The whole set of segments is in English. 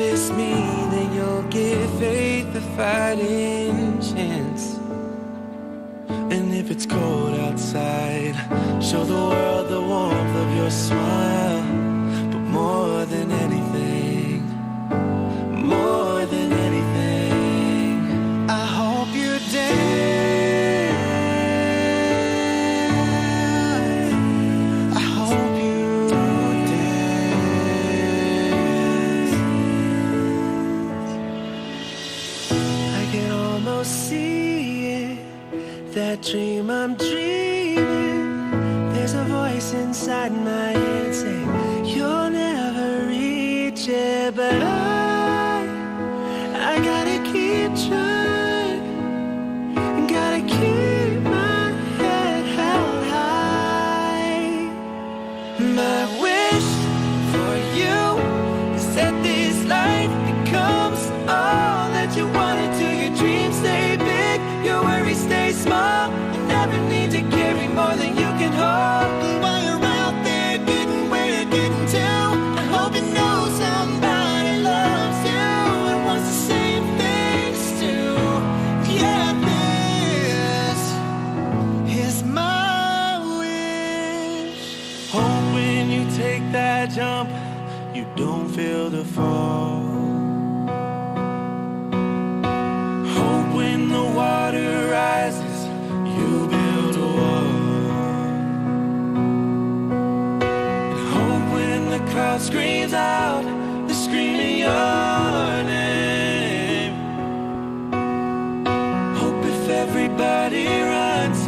Promise me that you'll give faith a fighting chance. And if it's cold outside, show the world the warmth of your smile. But more than anything, more than anything, I hope you dance. I hope you dance. I can almost see it, that dream I'm dreaming. There's a voice inside my head saying you'll never reach it, but I gotta keep trying, gotta keep my head held high. My wish for you is that this life becomes all that you wanted to. Your dreams stay big, your worries stay small. You never need to carry more than you can hold. And while you're out there getting where you're getting to, I hope you know somebody loves you and wants the same things too. Yeah, this is my wish. Hope when you take that jump, you don't feel the fall. Hope when the water rises, you build a wall. And hope when the crowd screams out, they're screaming your name. Hope if everybody runs,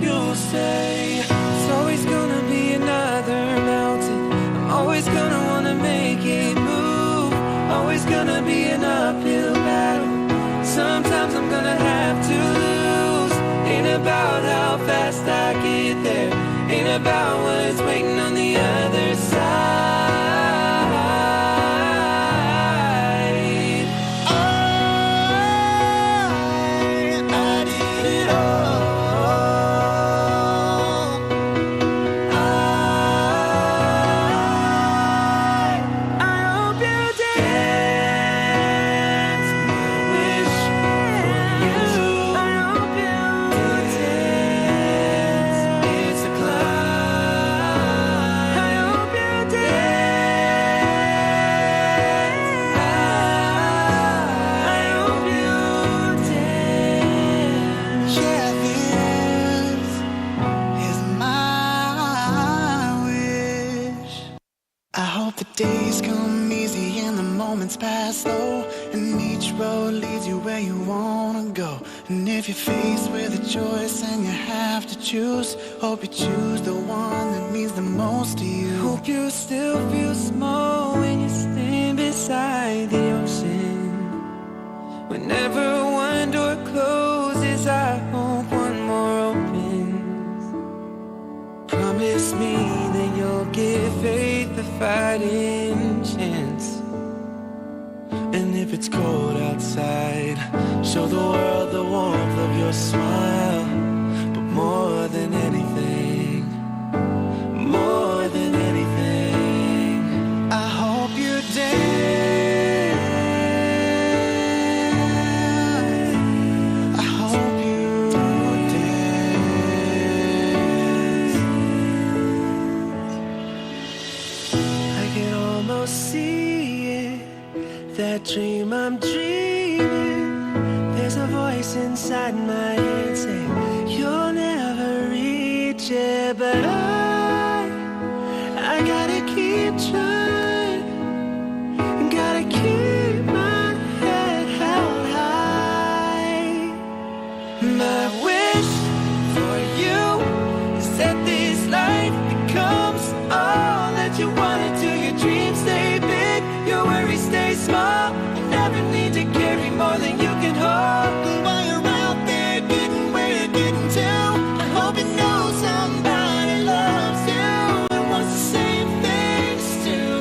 you'll stay. It's always gonna be another mountain. I'm always gonna wanna make it move. Always gonna be an uphill battle. Sometimes I'm gonna have to lose. Ain't about how fast I get there, ain't about what's waiting on the other side. I did it all. I hope you dance. My wish for you, I hope you dance. It's a climb. I hope you dance. I hope you dance. Yeah, this is my wish. I hope the days come easy and the moments pass slow, and each road leads you where you wanna go. And if you're faced with a choice and you have to choose, hope you choose the one that means the most to you. Hope you still feel small when you stand beside the ocean. Whenever one door closes, I hope one more opens. Promise me that you'll give faith a fighting chance. And if it's cold outside, show the world the warmth of your smile. But more than anything, more than anything, I hope you dance. I hope you dance. I can almost see it, that dream I'm dreaming. There's a voice inside my head saying you'll never reach it, but I gotta keep trying, gotta keep my head held high. My wish for you is that this life becomes all that you wanted to. Your dreams stay big, your worries stay small. You never need to carry more than you can hold. And while you're out there getting where you're getting to, I hope you know somebody loves you and wants the same things too.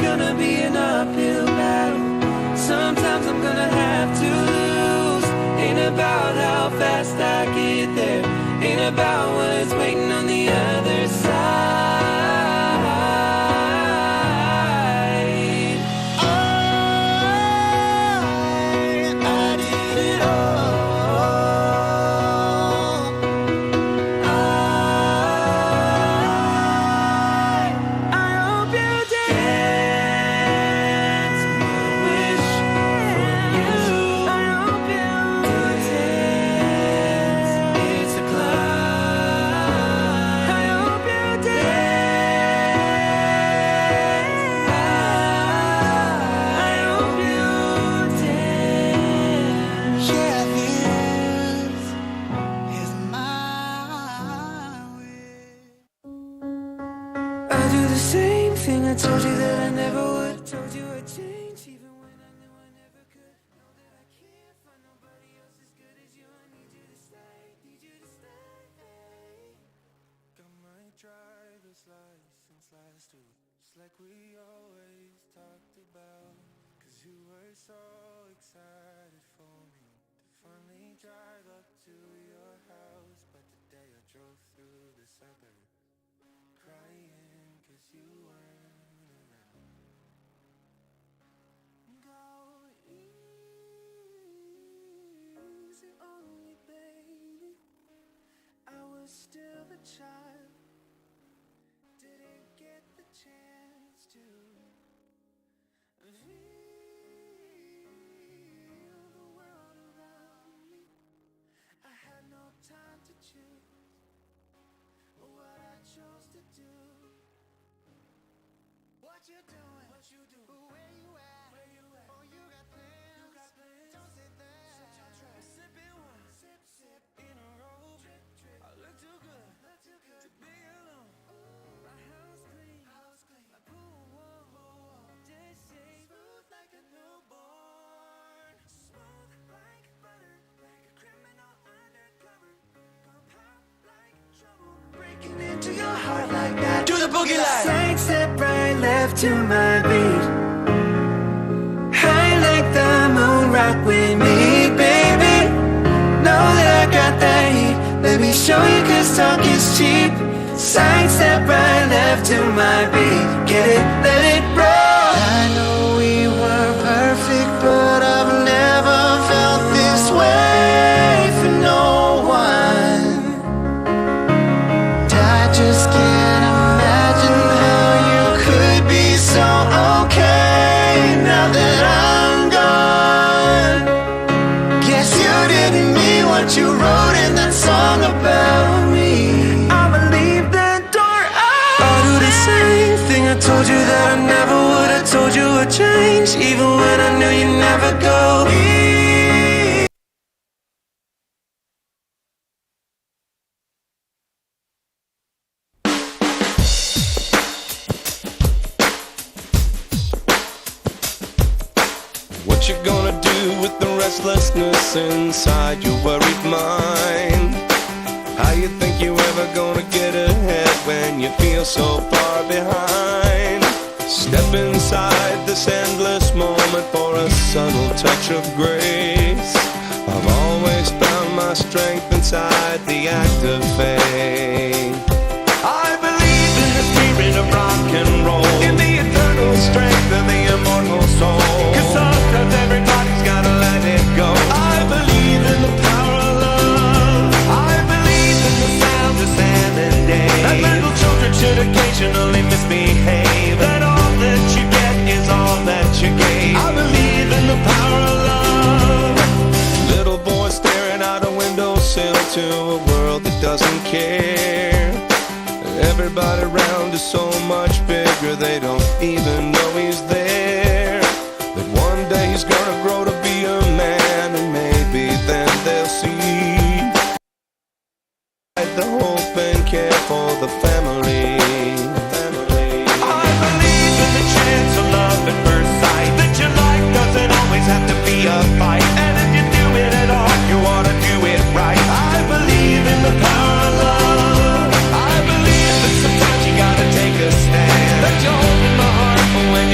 gonna be an uphill battle. Sometimes I'm gonna have to lose. Ain't about how fast I get there, ain't about what's waiting on the other side. I did it all. I told you that I never would. Told you I'd change, even when I knew I never could. Know that I can't find nobody else as good as you. I need you to stay, need you to stay. Got my driver's license last week, just like we always talked about. 'Cause you were so excited for me to finally drive up to your house. But today I drove through the suburbs, crying 'cause you weren't. Still a child, didn't get the chance to feel the world around me. I had no time to choose what I chose to do. What you doing? What you do? Where you at? Where you at? Oh, you got plans? You got plans? Don't say that. Sipping wine, sip, sip in a row. Drip, drip. I look too good. To be alone. My house clean, my pool warm, dish safe, smooth like a newborn, smooth like butter, like a criminal undercover, gon' pop like trouble, breaking into your heart like that. Do the boogie line. Side step right, left to my beat. High like the moon, rock with me, baby. Know that I got that heat. Let me show you 'cause talk is cheap. Side step right, left to my beat. Get it, let it roll. I know we were perfect, but I've never felt this way for no one. I just can't imagine how you could be so okay now that I'm gone. Guess you didn't mean what you wrote in that song about me. I'ma leave that door open. I'll do the same thing I told you that I never would. I told you I'd change, even when I knew you'd never go. What you gonna do with the restlessness inside your worried mind? How you think you ever gonna get ahead when you feel so far behind? Step inside this endless moment for a subtle touch of grace. I've always found my strength inside the act of faith. I believe in the spirit of rock and roll, in the eternal strength of the immortal soul. 'Cause sometimes everybody's gotta let it go. I believe in the power of love. I believe in the sound of Sam and Dave. That little children should occasionally misbehave. That all that you get is all that you gave. I believe in the power of love. Little boy staring out a windowsill to a world that doesn't care. Everybody around is so much bigger, they don't even know he's there. But one day he's gonna grow to be a man, and maybe then they'll see the hope and care for the family. I believe in the chance of love at first sight, that your life doesn't always have to be a fight. And if you do it at all, you ought to do it right. I believe in the power of love. I believe that sometimes you gotta take a stand, that you're holding my heart for when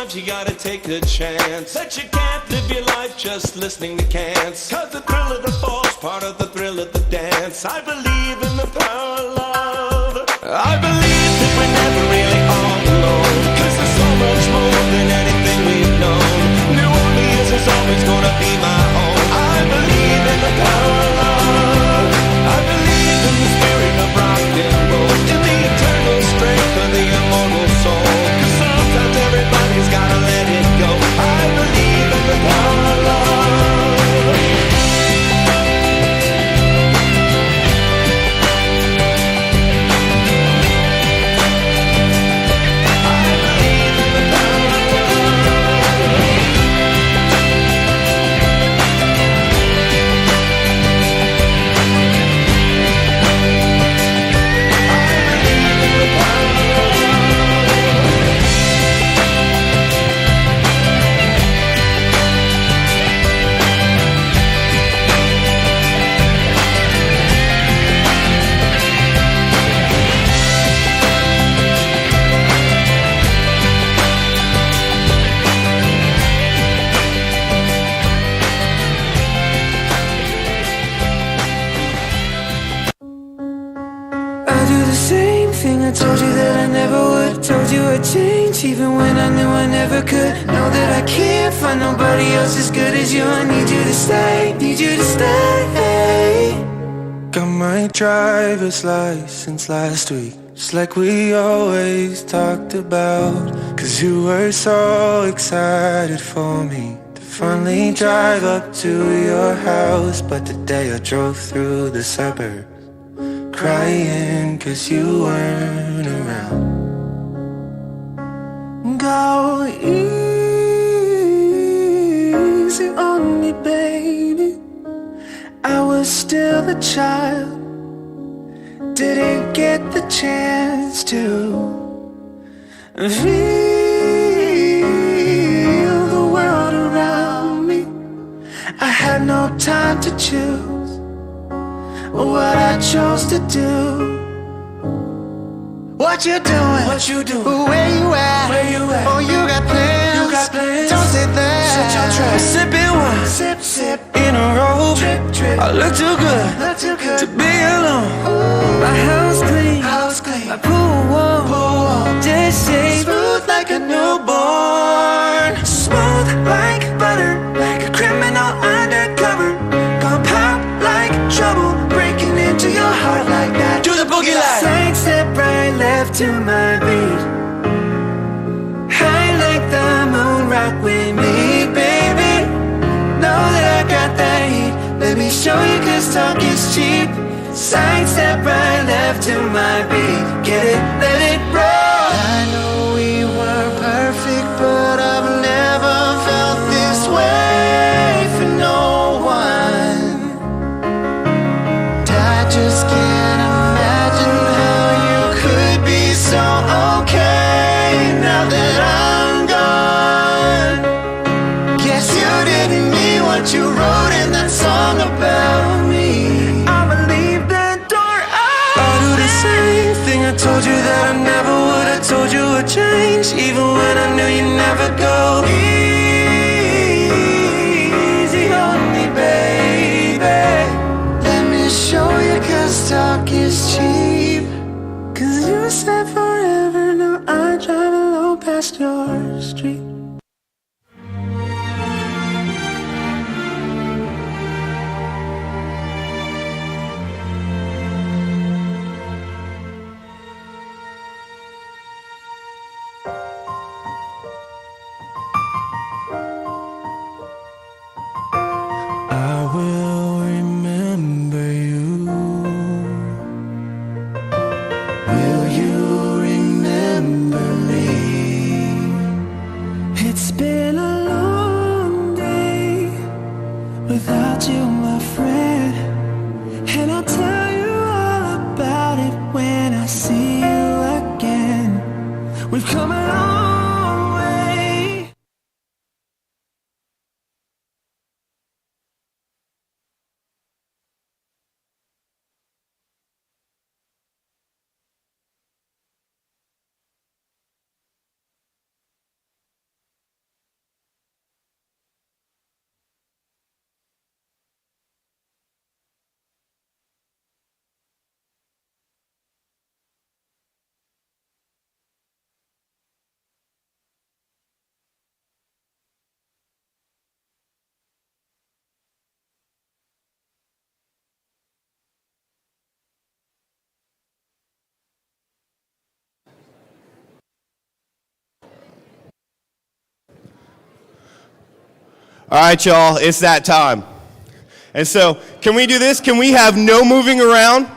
sometimes you gotta take a chance. That you can't live your life just listening to cants. Cause the thrill of the fall's part of the thrill of the dance. I believe in the power of love. I believe that we're never really all alone. Cause there's so much more than anything we've known. New Orleans is always gonna be my home. I believe in the power of love. I believe in the spirit of rock and roll. In the eternal strength of the immortal soul. Cause sometimes everybody's gotta let it go. I believe in the power of love. I told you that I never would. Told you I'd change even when I knew I never could. Know that I can't find nobody else as good as you. I need you to stay, need you to stay. Got my driver's license last week, just like we always talked about. Cause you were so excited for me to finally drive up to your house. But the day I drove through the suburbs, crying cause you weren't around. Go easy on me, baby. I was still the child, didn't get the chance to feel the world around me. I had no time to choose what I chose to do. What you doing? What you doing? Where you at? Where you at? Oh, you got plans? You got plans? Don't say that. Sit your track. Sipping wine. Sip, sip. In a row. Drip, drip. I look too good. Look too good to be alone. Ooh. My house clean. House clean. My pool warm. Pool warm. Just say smooth like a newborn. Smooth like butter. Like a criminal undercover. Gonna pop like trouble. Breaking into your heart like that. Do the boogie line. Side step right, left to my beat. High like the moon, rock with me, baby. Know that I got that heat. Let me show you cause talk is cheap. Side step right, left to my beat. Get it, let it roll. I know we were perfect, but I've never felt this way for no one. I just can't imagine how you could be so okay now that I'm gone. Guess you didn't mean what you wrote in that song about me. I'ma leave that door open. I'll do the same thing I told you that I never would. I told you I'd change even when I knew you'd never go. Easy on me, baby. Show you cause talk is cheap. Cause you said forever, now I drive alone past your street. I will remember you. Will you remember me? It's been a long day without you, my friend. And I'll tell you all about it when I see you again. We've come a long way. All right, y'all, it's that time. And so, can we do this? Can we have no moving around?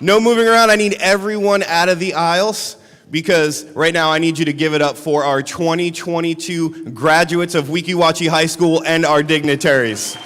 No moving around. I need everyone out of the aisles because right now I need you to give it up for our 2022 graduates of Weeki Wachee High School and our dignitaries.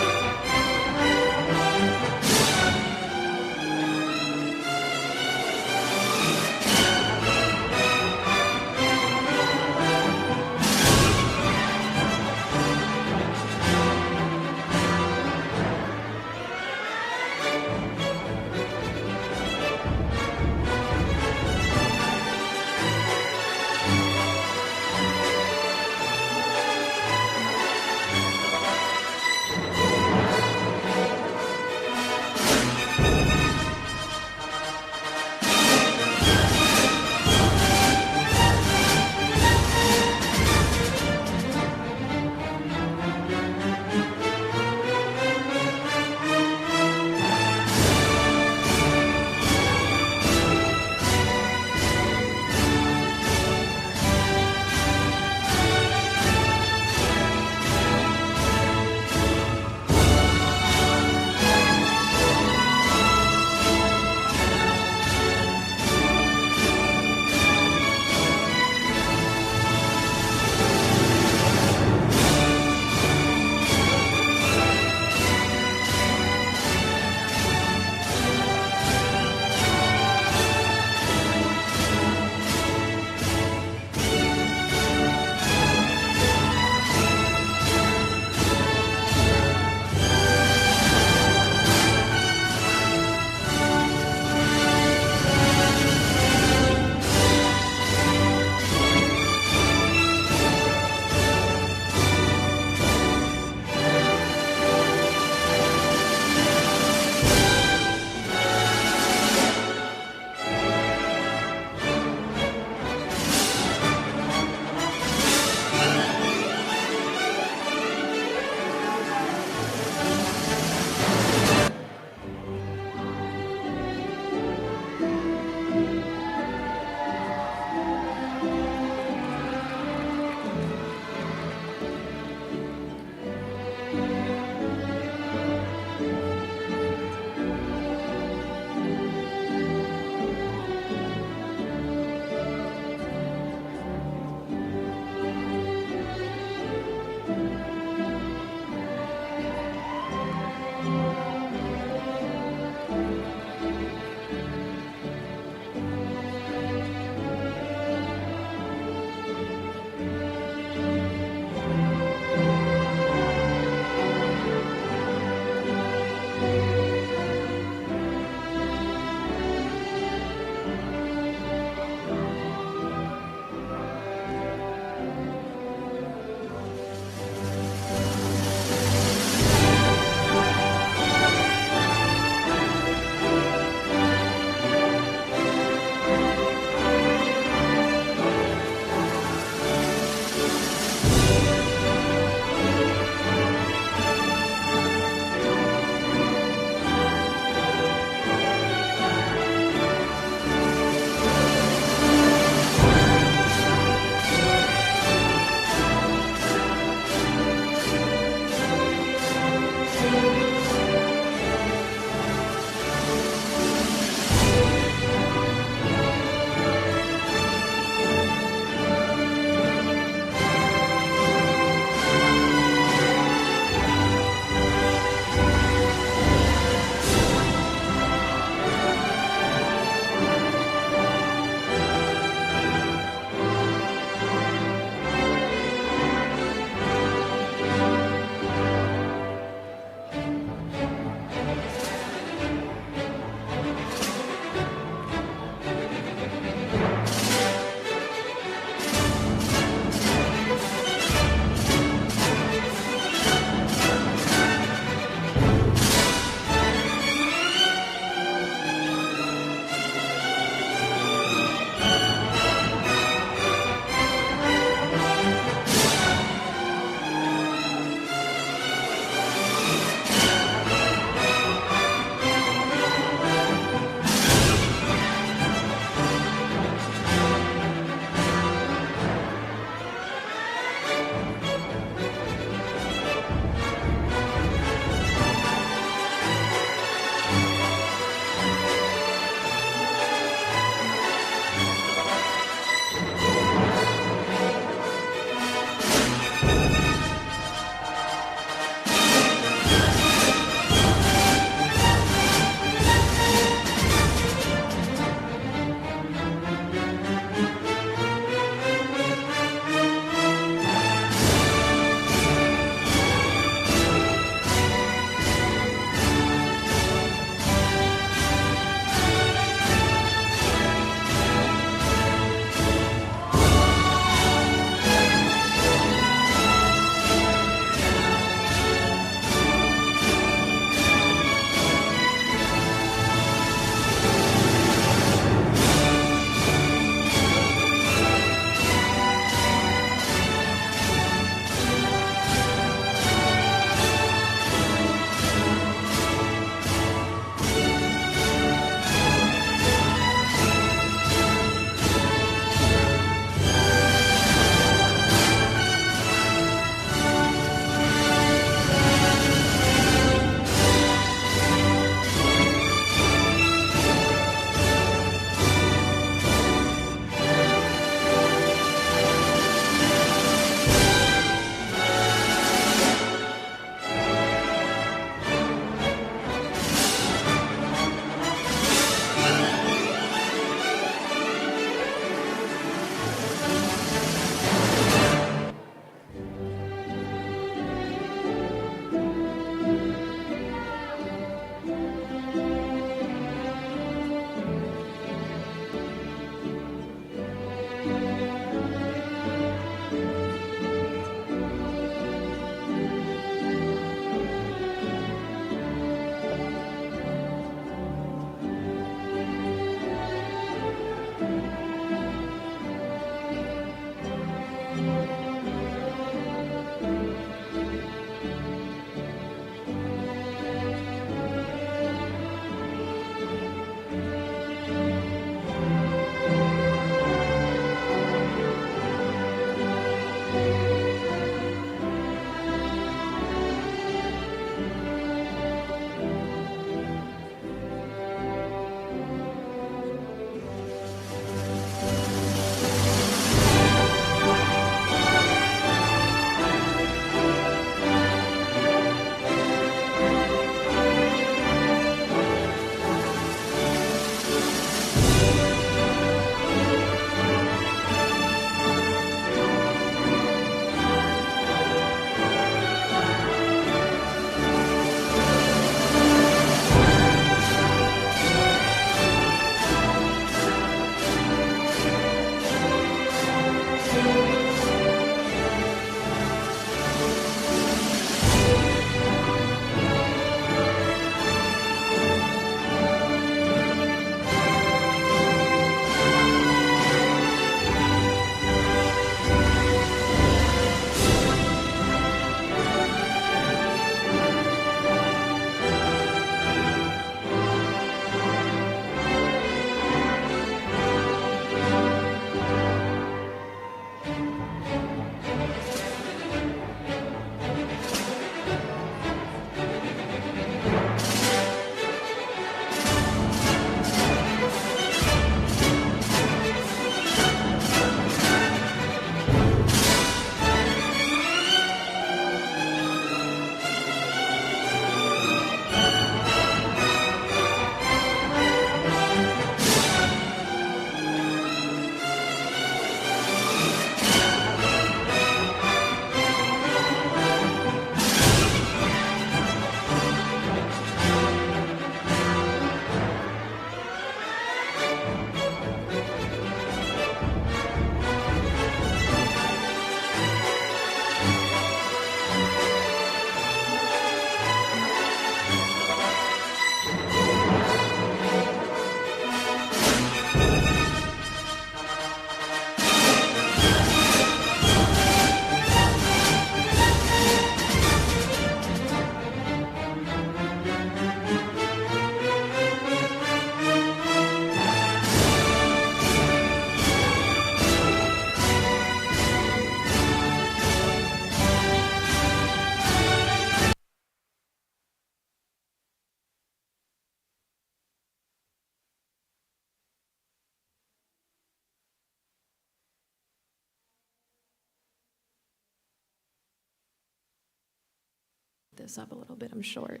this up a little bit, I'm short.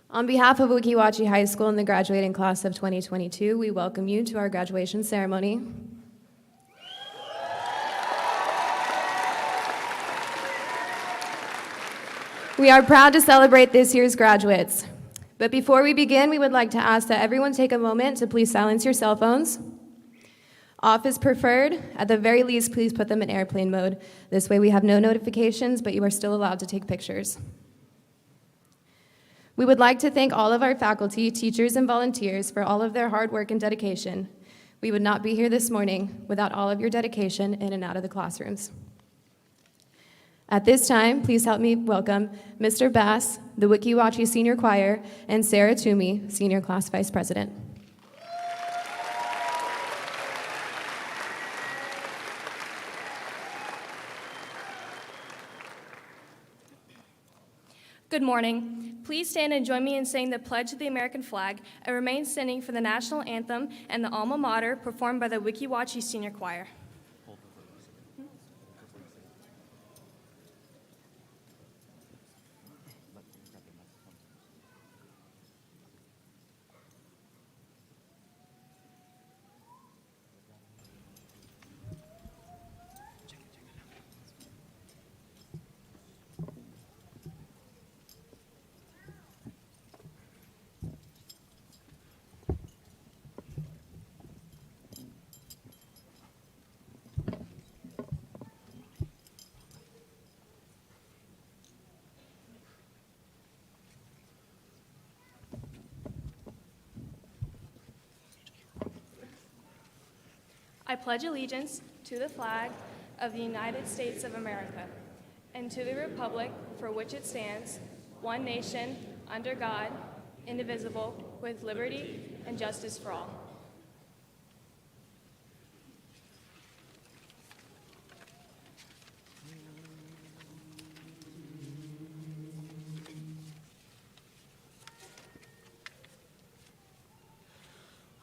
On behalf of Wekiwachi High School and the graduating class of 2022, we welcome you to our graduation ceremony. We are proud to celebrate this year's graduates. But before we begin, we would like to ask that everyone take a moment to please silence your cell phones. Off is preferred. At the very least, please put them in airplane mode. This way we have no notifications, but you are still allowed to take pictures. We would like to thank all of our faculty, teachers, and volunteers for all of their hard work and dedication. We would not be here this morning without all of your dedication in and out of the classrooms. At this time, please help me welcome Mr. Bass, the Wekiwachi Senior Choir, and Sarah Toomey, Senior Class Vice President. Good morning. Please stand and join me in saying the Pledge of the American Flag and remain standing for the National Anthem and the Alma Mater performed by the Wekiwachi Senior Choir. I pledge allegiance to the flag of the United States of America and to the republic for which it stands, one nation, under God, indivisible, with liberty and justice for all.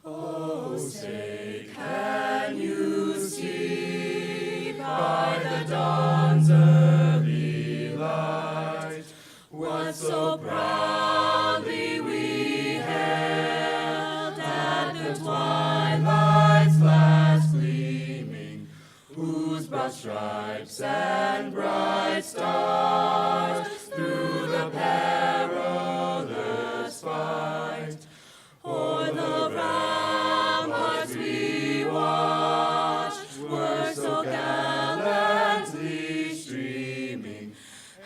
Oh, say, can you see by the dawn's early light what so proudly we hailed at the twilight's last gleaming, whose broad stripes and bright stars through the perilous fight o'er the ramparts we watched were so gallantly streaming,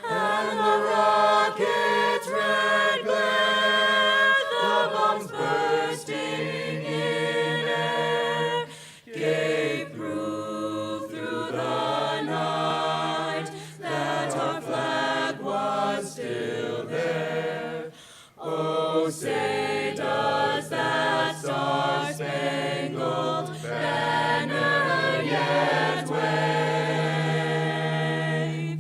and the rocket's red glare, the bombs bursting in air, gave proof through the night that our flag was still there. Oh, say does that star-spangled banner yet wave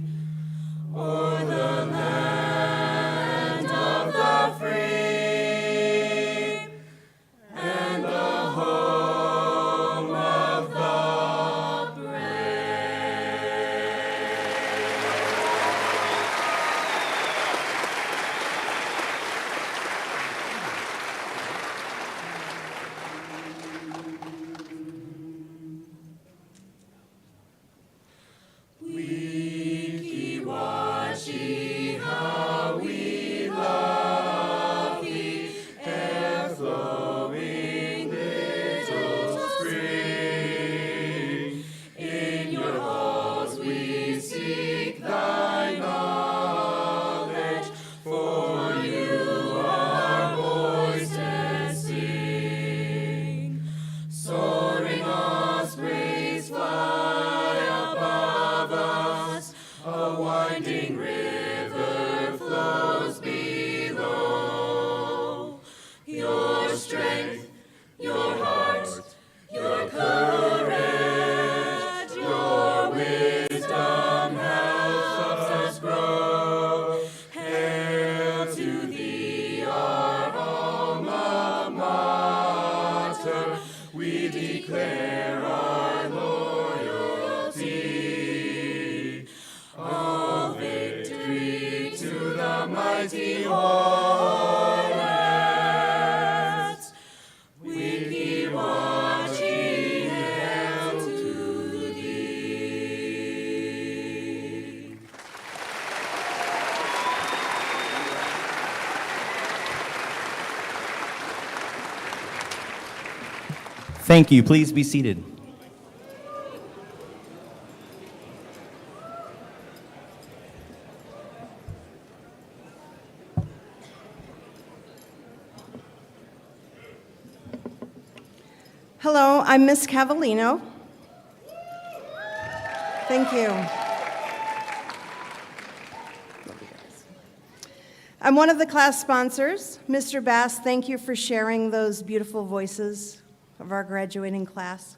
o'er the land of the free and the home of the brave? Thank you. Please be seated. Hello, I'm Miss Cavallino. Thank you. I'm one of the class sponsors. Mr. Bass, thank you for sharing those beautiful voices of our graduating class.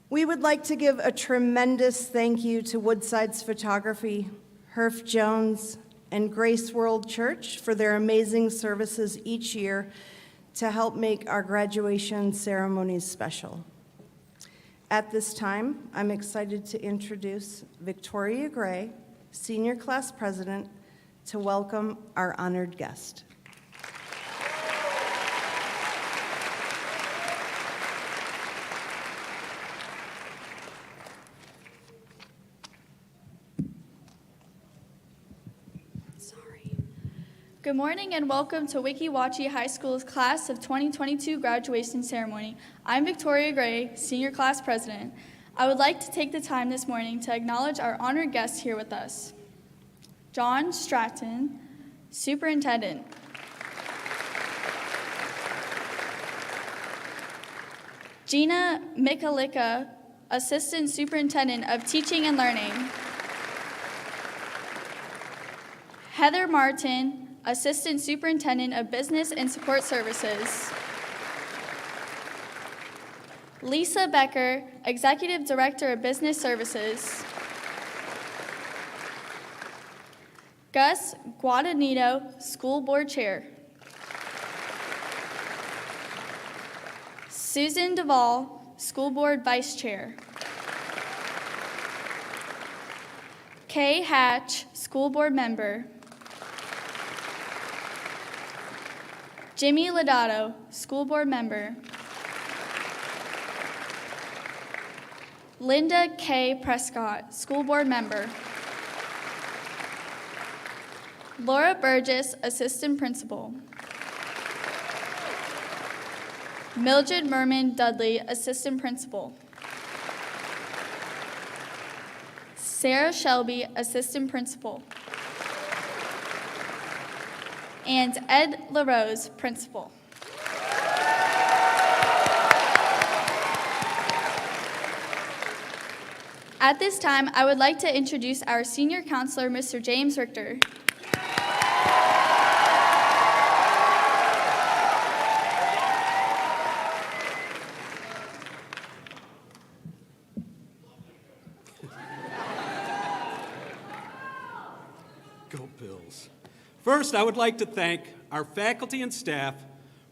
We would like to give a tremendous thank you to Woodside's Photography, Herf Jones, and Grace World Church for their amazing services each year to help make our graduation ceremonies special. At this time, I'm excited to introduce Victoria Gray, Senior Class President, to welcome our honored guest. Good morning and welcome to Weeki Wachee High School's Class of 2022 graduation ceremony. I'm Victoria Gray, Senior Class President. I would like to take the time this morning to acknowledge our honored guests here with us. John Stratton, Superintendent. Gina Mikalika, Assistant Superintendent of Teaching and Learning. Heather Martin, Assistant Superintendent of Business and Support Services. Lisa Becker, Executive Director of Business Services. Gus Guadagnino, School Board Chair. Susan Duvall, School Board Vice Chair. Kay Hatch, School Board Member. Jimmy Lodato, School Board Member. Linda K. Prescott, School Board Member. Laura Burgess, Assistant Principal. Mildred Merman Dudley, Assistant Principal. Sarah Shelby, Assistant Principal. And Ed LaRose, Principal. At this time, I would like to introduce our senior counselor, Mr. James Richter. Go Bills. First, I would like to thank our faculty and staff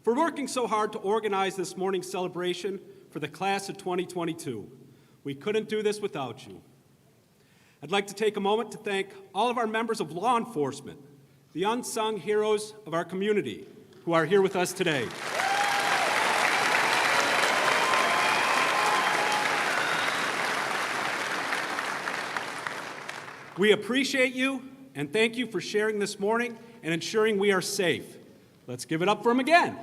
for working so hard to organize this morning's celebration for the class of 2022. We couldn't do this without you. I'd like to take a moment to thank all of our members of law enforcement, the unsung heroes of our community, who are here with us today. We appreciate you and thank you for sharing this morning and ensuring we are safe. Let's give it up for them again.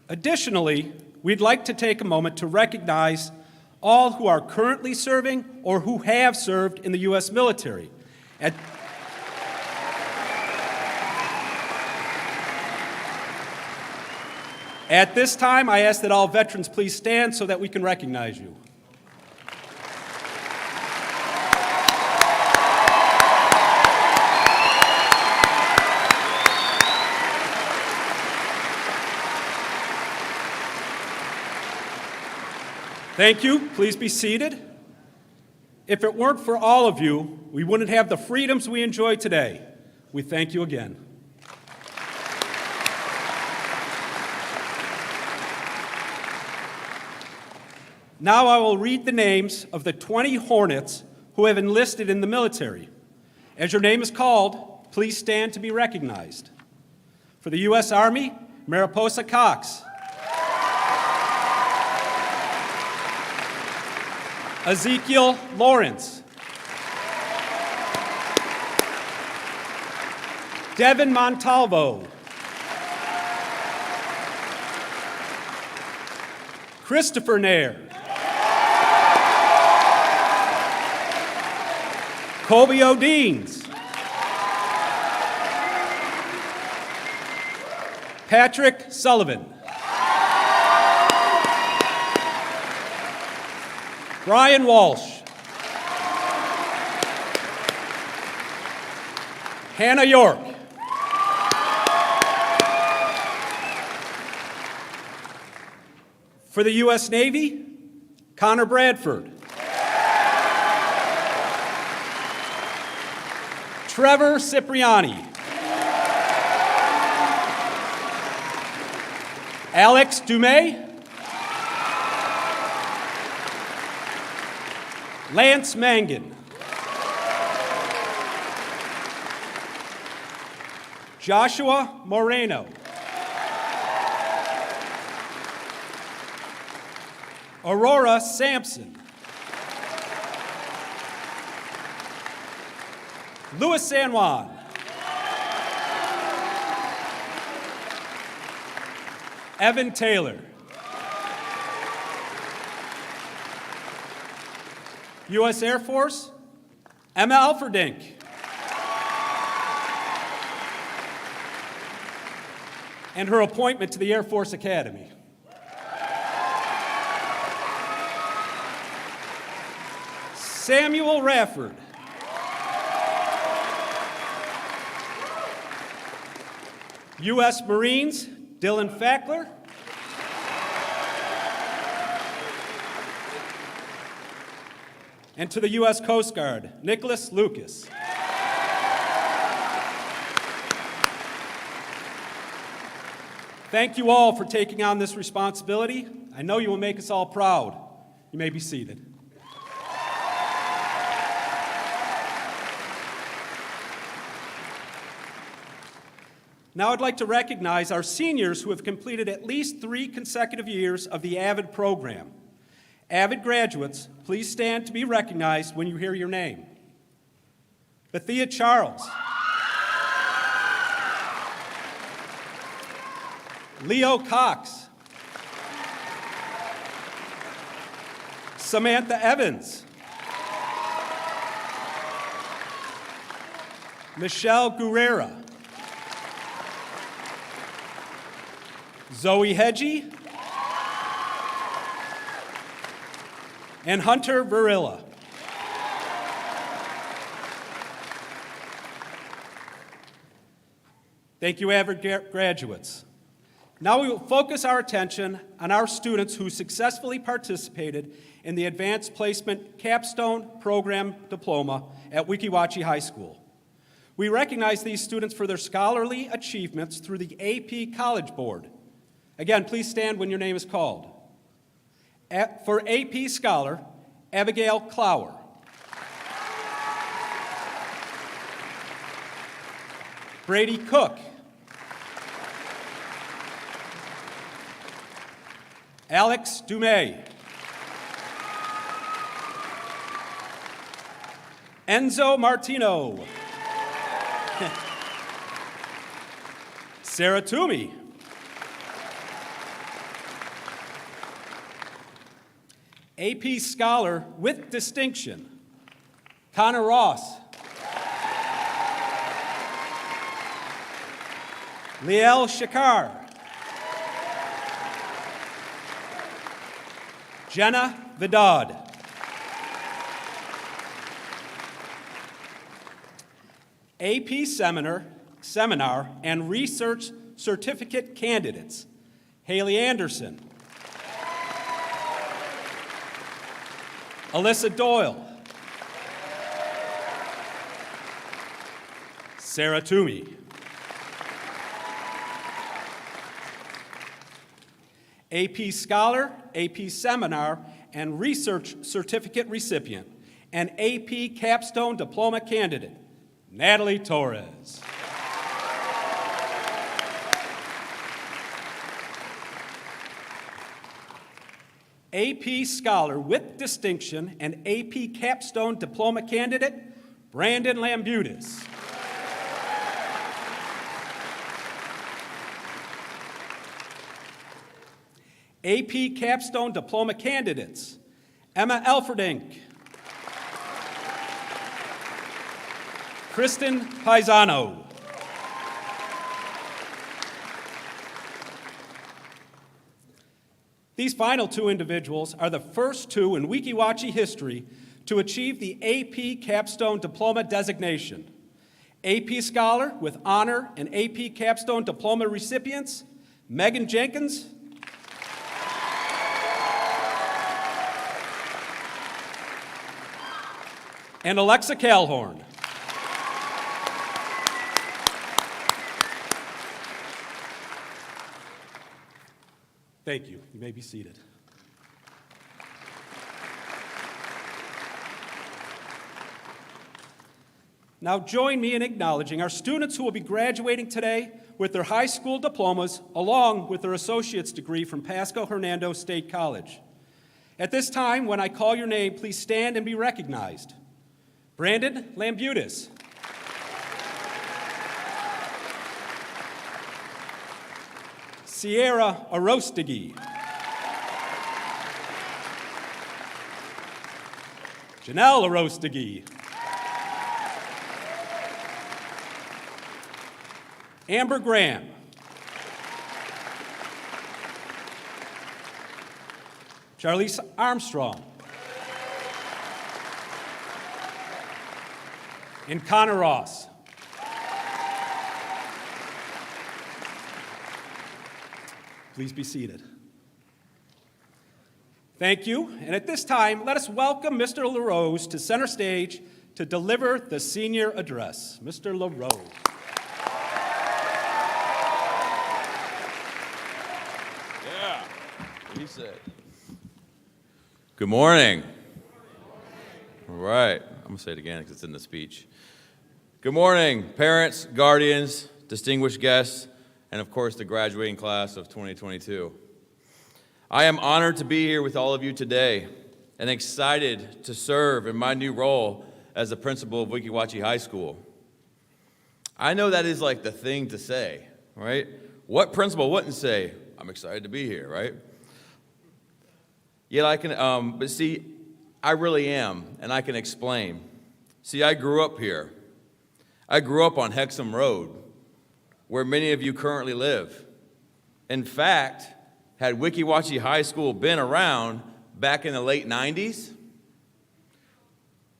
Additionally, we'd like to take a moment to recognize all who are currently serving or who have served in the U.S. military. At this time, I ask that all veterans please stand so that we can recognize you. Thank you. Please be seated. If it weren't for all of you, we wouldn't have the freedoms we enjoy today. We thank you again. Now I will read the names of the 20 Hornets who have enlisted in the military. As your name is called, please stand to be recognized. For the U.S. Army, Mariposa Cox. Ezekiel Lawrence. Devin Montalvo. Christopher Nair. Colby O'Deans. Patrick Sullivan. Brian Walsh. Hannah York. For the U.S. Navy, Connor Bradford. Trevor Cipriani. Alex Dumais. Lance Mangan. Joshua Moreno. Aurora Sampson. Louis San Juan. Evan Taylor. U.S. Air Force, Emma Alferdink. And her appointment to the Air Force Academy. Samuel Rafford. U.S. Marines, Dylan Fackler. And to the U.S. Coast Guard, Nicholas Lucas. Thank you all for taking on this responsibility. I know you will make us all proud. You may be seated. Now I'd like to recognize our seniors who have completed at least 3 consecutive years of the AVID program. AVID graduates, please stand to be recognized when you hear your name. Bethia Charles. Leo Cox. Samantha Evans. Michelle Guerrera. Zoe Hedgie. And Hunter Varilla. Thank you, AVID graduates. Now we will focus our attention on our students who successfully participated in the Advanced Placement Capstone Program Diploma at Weeki Wachee High School. We recognize these students for their scholarly achievements through the AP College Board. Again, please stand when your name is called. For AP Scholar, Abigail Clower. Brady Cook. Alex Dumais. Enzo Martino. Sarah Toomey. AP Scholar with Distinction, Connor Ross. Liel Shakar. Jenna Vidad. AP Seminar and Research Certificate Candidates, Haley Anderson. Alyssa Doyle. Sarah Toomey. AP Scholar, AP Seminar, and Research Certificate recipient, and AP Capstone Diploma candidate, Natalie Torres. AP Scholar with Distinction and AP Capstone Diploma candidate, Brandon Lambutis. AP Capstone Diploma candidates, Emma Elferdink, Kristen Paisano, these final two individuals are the first two in Weeki Wachee history to achieve the AP Capstone Diploma designation. AP Scholar with honor and AP Capstone Diploma recipients, Megan Jenkins and Alexa Calhorn. Thank you. You may be seated. Now join me in acknowledging our students who will be graduating today with their high school diplomas along with their associate's degree from Pasco Hernando State College. At this time, when I call your name, please stand and be recognized. Brandon Lambutis. Sierra Arostegui. Janelle Arostegui. Amber Graham. Charlize Armstrong. And Connor Ross. Please be seated. Thank you. And at this time, let us welcome Mr. LaRose to center stage to deliver the senior address. Mr. LaRose. Yeah, he said. Good morning. All right, I'm going to say it again because it's in the speech. Good morning, parents, guardians, distinguished guests, and of course the graduating class of 2022. I am honored to be here with all of you today and excited to serve in my new role as the principal of Weeki Wachee High School. I know that is like the thing to say, right? What principal wouldn't say, I'm excited to be here, right? Yet I can, but see, I really am, and I can explain. See, I grew up here. I grew up on Hexham Road, where many of you currently live. In fact, had Weeki Wachee High School been around back in the late 90s,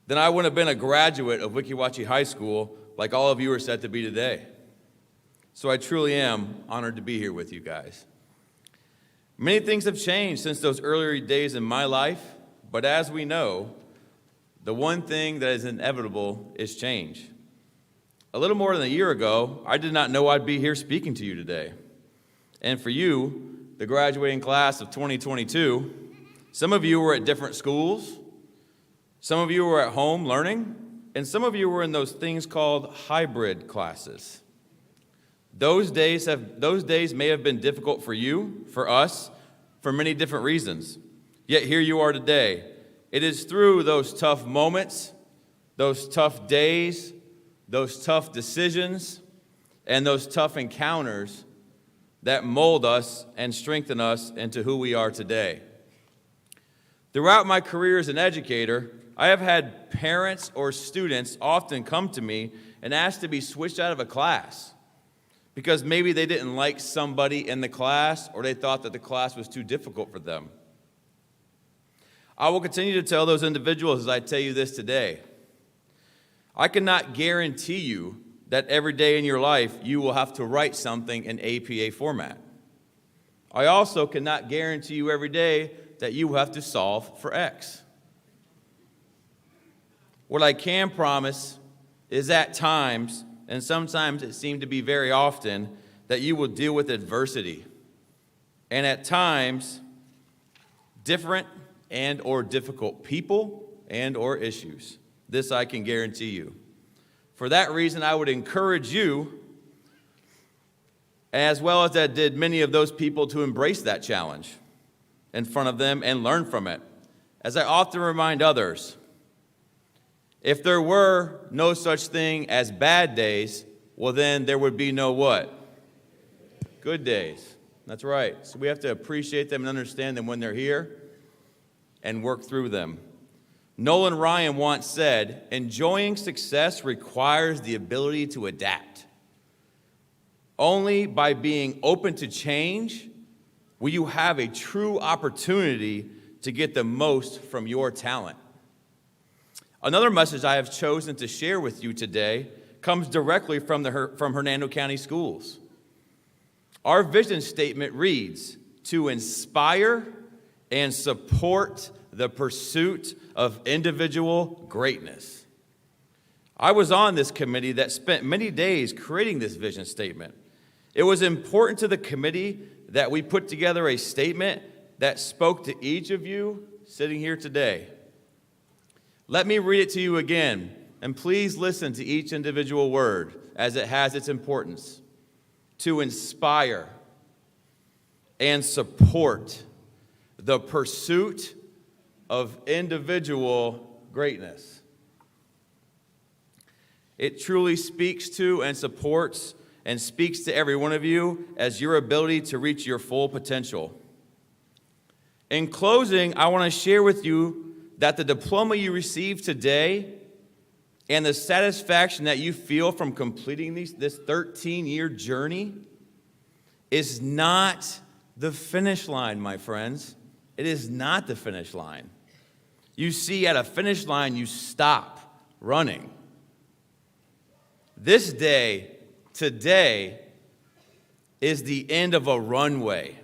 then I wouldn't have been a graduate of Weeki Wachee High School like all of you are set to be today. So I truly am honored to be here with you guys. Many things have changed since those earlier days in my life, but as we know, the one thing that is inevitable is change. A little more than a year ago, I did not know I'd be here speaking to you today. And for you, the graduating class of 2022, some of you were at different schools, some of you were at home learning, and some of you were in those things called hybrid classes. Those days may have been difficult for you, for us, for many different reasons. Yet here you are today. It is through those tough moments, those tough days, those tough decisions, and those tough encounters that mold us and strengthen us into who we are today. Throughout my career as an educator, I have had parents or students often come to me and ask to be switched out of a class because maybe they didn't like somebody in the class or they thought that the class was too difficult for them. I will continue to tell those individuals as I tell you this today. I cannot guarantee you that every day in your life you will have to write something in APA format. I also cannot guarantee you every day that you will have to solve for X. What I can promise is at times, and sometimes it seems to be very often, that you will deal with adversity. And at times, different and or difficult people and or issues. This I can guarantee you. For that reason, I would encourage you, as well as that did many of those people, to embrace that challenge in front of them and learn from it. As I often remind others, if there were no such thing as bad days, well then there would be no what? Good days. That's right. So we have to appreciate them and understand them when they're here and work through them. Nolan Ryan once said, "Enjoying success requires the ability to adapt. Only by being open to change will you have a true opportunity to get the most from your talent." Another message I have chosen to share with you today comes directly from Hernando County Schools. Our vision statement reads, "To inspire and support the pursuit of individual greatness." I was on this committee that spent many days creating this vision statement. It was important to the committee that we put together a statement that spoke to each of you sitting here today. Let me read it to you again, and please listen to each individual word as it has its importance. To inspire and support the pursuit of individual greatness. It truly speaks to and supports and speaks to every one of you as your ability to reach your full potential. In closing, I want to share with you that the diploma you receive today and the satisfaction that you feel from completing this 13-year journey is not the finish line, my friends. It is not the finish line. You see, at a finish line, you stop running. This day, today, is the end of a runway,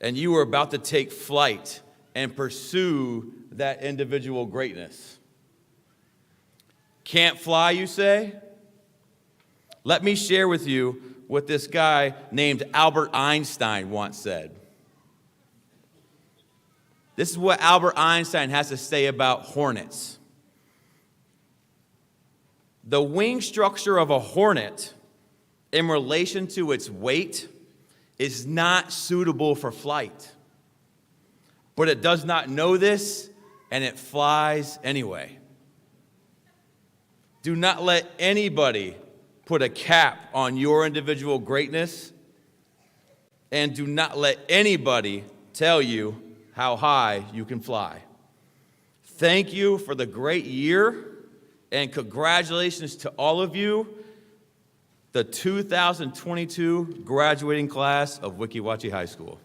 and you are about to take flight and pursue that individual greatness. Can't fly, you say? Let me share with you what this guy named Albert Einstein once said. This is what Albert Einstein has to say about hornets. The wing structure of a hornet in relation to its weight is not suitable for flight. But it does not know this, and it flies anyway. Do not let anybody put a cap on your individual greatness, and do not let anybody tell you how high you can fly. Thank you for the great year, and congratulations to all of you, the 2022 graduating class of Weeki Wachee High School.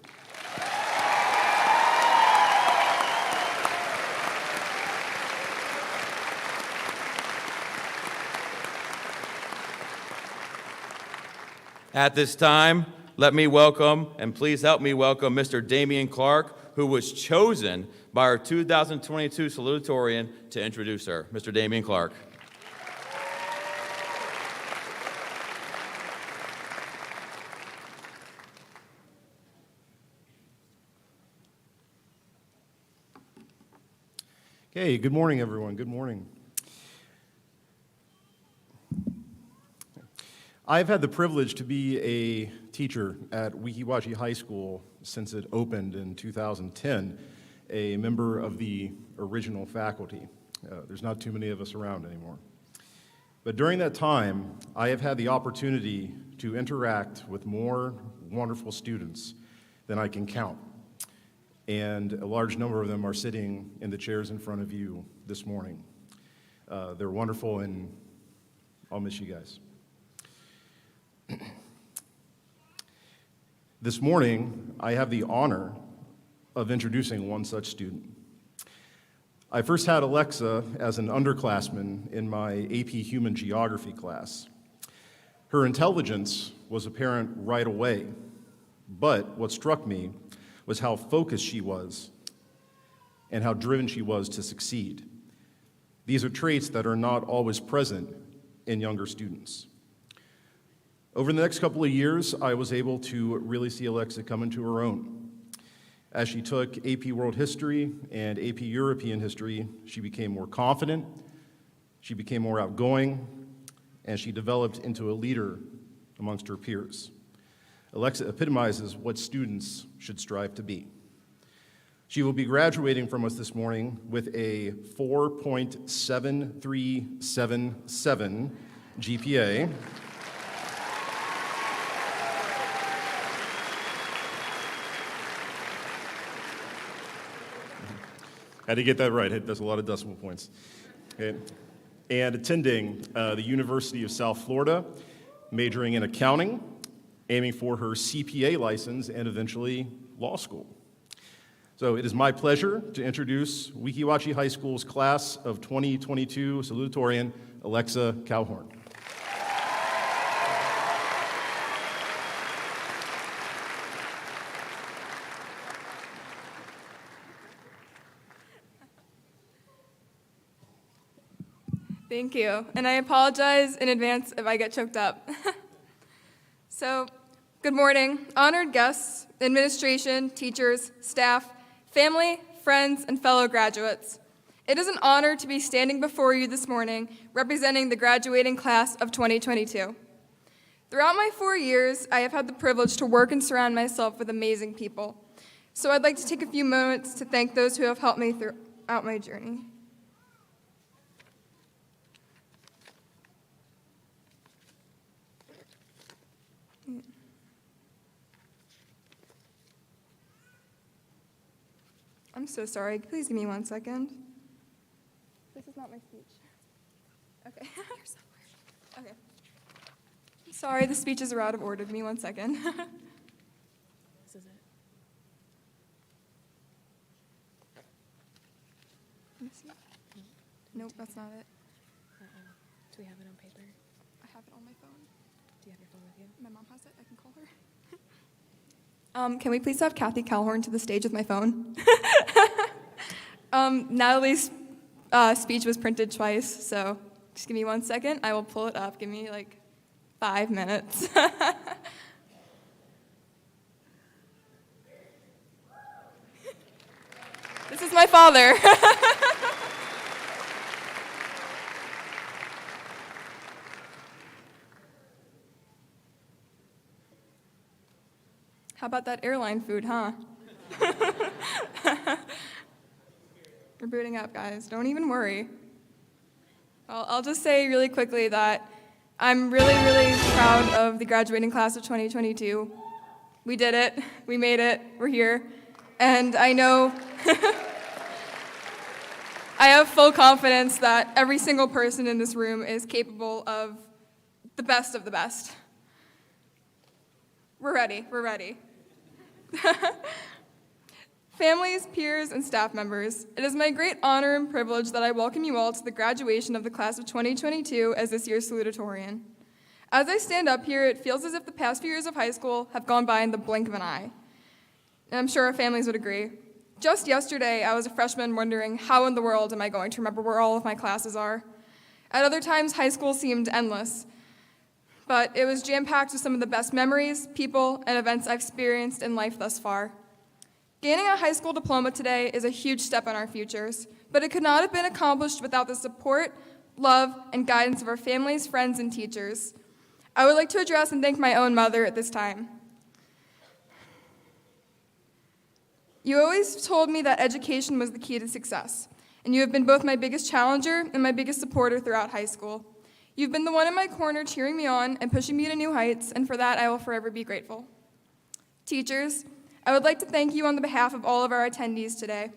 At this time, let me welcome, and please help me welcome, Mr. Damian Clark, who was chosen by our 2022 Salutatorian to introduce her. Mr. Damian Clark. Okay, good morning, everyone. Good morning. I've had the privilege to be a teacher at Weeki Wachee High School since it opened in 2010, a member of the original faculty. There's not too many of us around anymore. But during that time, I have had the opportunity to interact with more wonderful students than I can count. And a large number of them are sitting in the chairs in front of you this morning. They're wonderful, and I'll miss you guys. This morning, I have the honor of introducing one such student. I first had Alexa as an underclassman in my AP Human Geography class. Her intelligence was apparent right away, but what struck me was how focused she was and how driven she was to succeed. These are traits that are not always present in younger students. Over the next couple of years, I was able to really see Alexa come into her own. As she took AP World History and AP European History, she became more confident, she became more outgoing, and she developed into a leader amongst her peers. Alexa epitomizes what students should strive to be. She will be graduating from us this morning with a 4.7377 GPA. Had to get that right. That's a lot of decimal points. Okay. And attending the University of South Florida, majoring in accounting, aiming for her CPA license and eventually law school. So it is my pleasure to introduce Weeki Wachee High School's class of 2022 salutatorian, Alexa Calhorn. Thank you, and I apologize in advance if I get choked up. So, good morning, honored guests, administration, teachers, staff, family, friends, and fellow graduates. It is an honor to be standing before you this morning representing the graduating class of 2022. Throughout my 4 years, I have had the privilege to work and surround myself with amazing people. So I'd like to take a few moments to thank those who have helped me throughout my journey. I'm so sorry. Please give me 1 second. This is not my speech. Okay. Okay. Sorry, the speeches are out of order. Give me 1 second. This is it. Let me see. Nope, that's not it. Do we have it on paper? I have it on my phone. Do you have your phone with you? My mom has it. I can call her. Can we please have Kathy Calhorn to the stage with my phone? Natalie's speech was printed twice, so just give me 1 second. I will pull it up. Give me like 5 minutes. This is my father. How about that airline food, huh? We're booting up, guys. Don't even worry. I'll just say really quickly that I'm really, really proud of the graduating class of 2022. We did it. We made it. We're here. And I know I have full confidence that every single person in this room is capable of the best of the best. We're ready. We're ready. Families, peers, and staff members, it is my great honor and privilege that I welcome you all to the graduation of the class of 2022 as this year's salutatorian. As I stand up here, it feels as if the past few years of high school have gone by in the blink of an eye. And I'm sure our families would agree. Just yesterday, I was a freshman wondering how in the world am I going to remember where all of my classes are. At other times, high school seemed endless. But it was jam-packed with some of the best memories, people, and events I've experienced in life thus far. Gaining a high school diploma today is a huge step in our futures, but it could not have been accomplished without the support, love, and guidance of our families, friends, and teachers. I would like to address and thank my own mother at this time. You always told me that education was the key to success, and you have been both my biggest challenger and my biggest supporter throughout high school. You've been the one in my corner cheering me on and pushing me to new heights, and for that I will forever be grateful. Teachers, I would like to thank you on the behalf of all of our attendees today.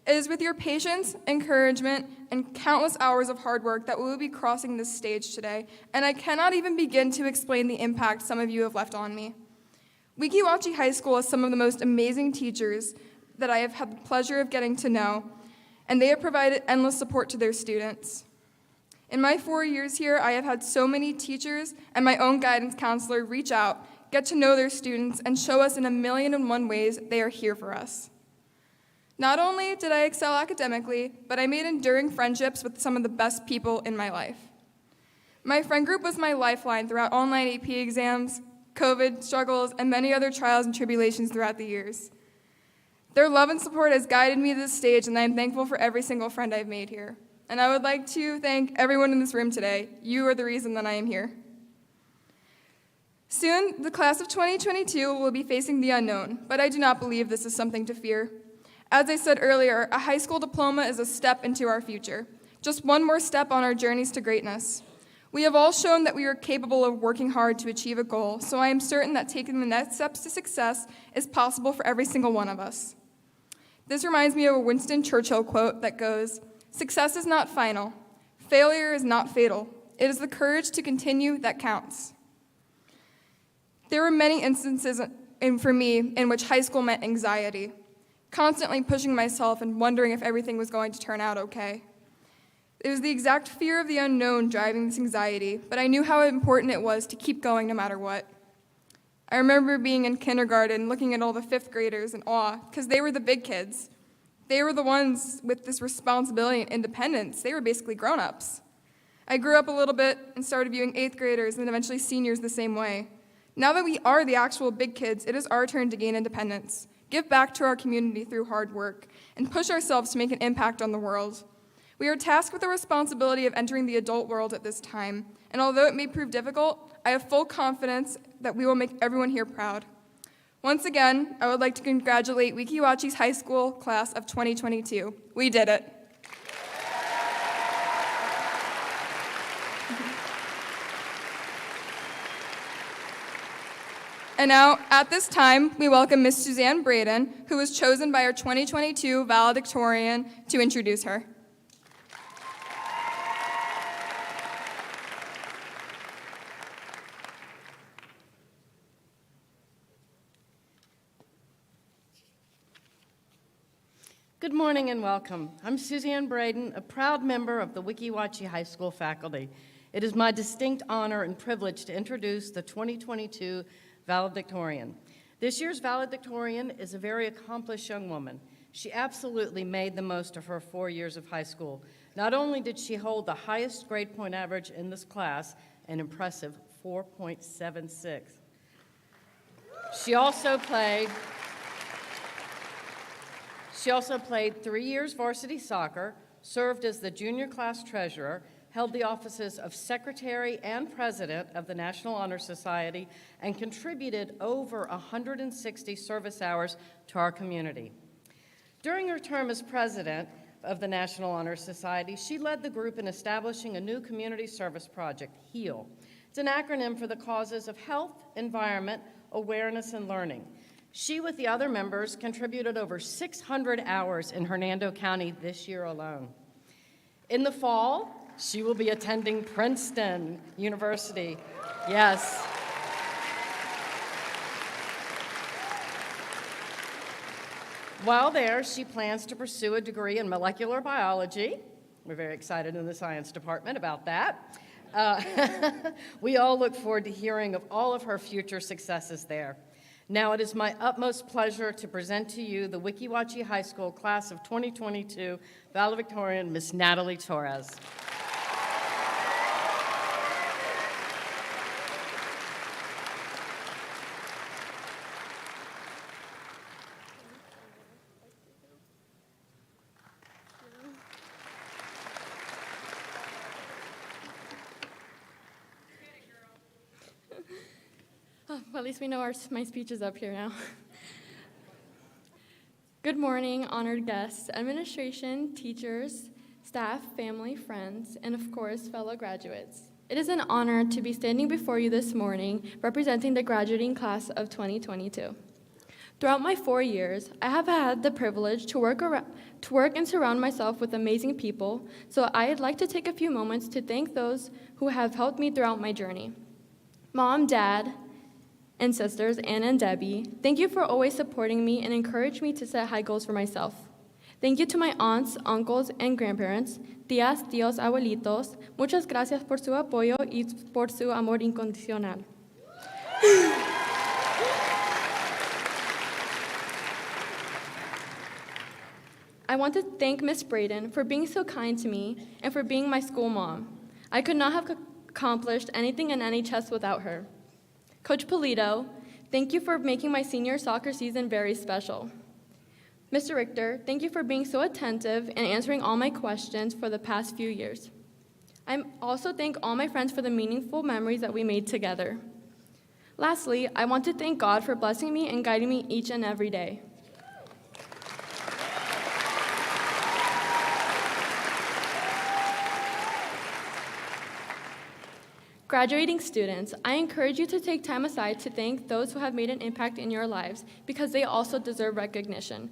It is with your patience, encouragement, and countless hours of hard work that we will be crossing this stage today, and I cannot even begin to explain the impact some of you have left on me. Weeki Wachee High School has some of the most amazing teachers that I have had the pleasure of getting to know, and they have provided endless support to their students. In my 4 years here, I have had so many teachers and my own guidance counselor reach out, get to know their students, and show us in 1,000,001 ways they are here for us. Not only did I excel academically, but I made enduring friendships with some of the best people in my life. My friend group was my lifeline throughout online AP exams, COVID struggles, and many other trials and tribulations throughout the years. Their love and support has guided me to this stage, and I am thankful for every single friend I've made here. And I would like to thank everyone in this room today. You are the reason that I am here. Soon, the class of 2022 will be facing the unknown, but I do not believe this is something to fear. As I said earlier, a high school diploma is a step into our future, just one more step on our journeys to greatness. We have all shown that we are capable of working hard to achieve a goal, so I am certain that taking the next steps to success is possible for every single one of us. This reminds me of a Winston Churchill quote that goes, "Success is not final. Failure is not fatal. It is the courage to continue that counts." There were many instances for me in which high school meant anxiety, constantly pushing myself and wondering if everything was going to turn out okay. It was the exact fear of the unknown driving this anxiety, but I knew how important it was to keep going no matter what. I remember being in kindergarten looking at all the fifth graders in awe because they were the big kids. They were the ones with this responsibility and independence. They were basically grown-ups. I grew up a little bit and started viewing eighth graders and eventually seniors the same way. Now that we are the actual big kids, it is our turn to gain independence, give back to our community through hard work, and push ourselves to make an impact on the world. We are tasked with the responsibility of entering the adult world at this time, and although it may prove difficult, I have full confidence that we will make everyone here proud. Once again, I would like to congratulate Weeki Wachee's high school class of 2022. We did it. And now, at this time, we welcome Miss Suzanne Braden, who was chosen by our 2022 Valedictorian, to introduce her. Good morning and welcome. I'm Suzanne Braden, a proud member of the Weeki Wachee High School faculty. It is my distinct honor and privilege to introduce the 2022 Valedictorian. This year's Valedictorian is a very accomplished young woman. She absolutely made the most of her 4 years of high school. Not only did she hold the highest grade point average in this class, an impressive 4.76, she also played 3 years varsity soccer, served as the junior class treasurer, held the offices of secretary and president of the National Honor Society, and contributed over 160 service hours to our community. During her term as president of the National Honor Society, she led the group in establishing a new community service project, HEAL. It's an acronym for the causes of health, environment, awareness, and learning. She, with the other members, contributed over 600 hours in Hernando County this year alone. In the fall, she will be attending Princeton University. Yes. While there, she plans to pursue a degree in molecular biology. We're very excited in the science department about that. We all look forward to hearing of all of her future successes there. Now it is my utmost pleasure to present to you the Weeki Wachee High School class of 2022 Valedictorian, Miss Natalie Torres. Well, at least we know my speech is up here now. Good morning, honored guests, administration, teachers, staff, family, friends, and of course, fellow graduates. It is an honor to be standing before you this morning representing the graduating class of 2022. Throughout my 4 years, I have had the privilege to work and surround myself with amazing people, so I'd like to take a few moments to thank those who have helped me throughout my journey. Mom, Dad, and sisters, Anna and Debbie, thank you for always supporting me and encouraging me to set high goals for myself. Thank you to my aunts, uncles, and grandparents, tías, tíos, abuelitos. Muchas gracias por su apoyo y por su amor incondicional. I want to thank Miss Braden for being so kind to me and for being my school mom. I could not have accomplished anything in NHS without her. Coach Polito, thank you for making my senior soccer season very special. Mr. Richter, thank you for being so attentive and answering all my questions for the past few years. I also thank all my friends for the meaningful memories that we made together. Lastly, I want to thank God for blessing me and guiding me each and every day. Graduating students, I encourage you to take time aside to thank those who have made an impact in your lives because they also deserve recognition.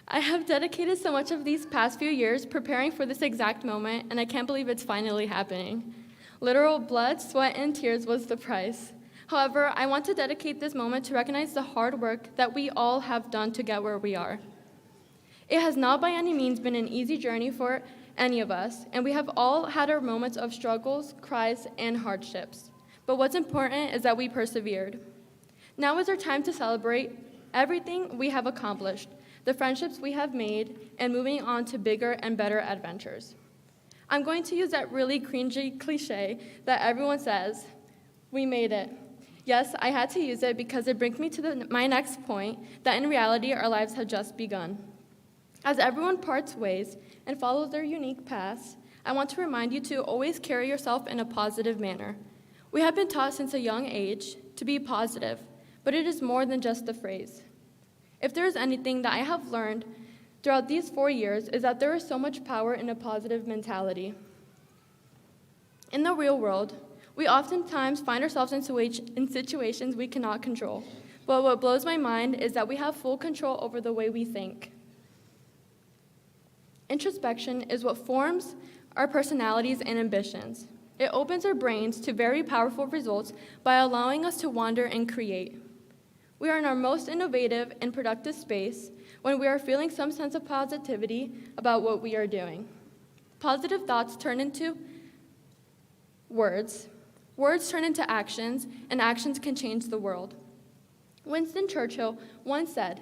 I have dedicated so much of these past few years preparing for this exact moment, and I can't believe it's finally happening. Literal blood, sweat, and tears was the price. However, I want to dedicate this moment to recognize the hard work that we all have done to get where we are. It has not by any means been an easy journey for any of us, and we have all had our moments of struggles, cries, and hardships. But what's important is that we persevered. Now is our time to celebrate everything we have accomplished, the friendships we have made, and moving on to bigger and better adventures. I'm going to use that really cringy cliche that everyone says, we made it. Yes, I had to use it because it brings me to my next point, that in reality, our lives have just begun. As everyone parts ways and follows their unique paths, I want to remind you to always carry yourself in a positive manner. We have been taught since a young age to be positive, but it is more than just a phrase. If there is anything that I have learned throughout these 4 years is that there is so much power in a positive mentality. In the real world, we oftentimes find ourselves in situations we cannot control, but what blows my mind is that we have full control over the way we think. Introspection is what forms our personalities and ambitions. It opens our brains to very powerful results by allowing us to wander and create. We are in our most innovative and productive space when we are feeling some sense of positivity about what we are doing. Positive thoughts turn into words. Words turn into actions, and actions can change the world. Winston Churchill once said,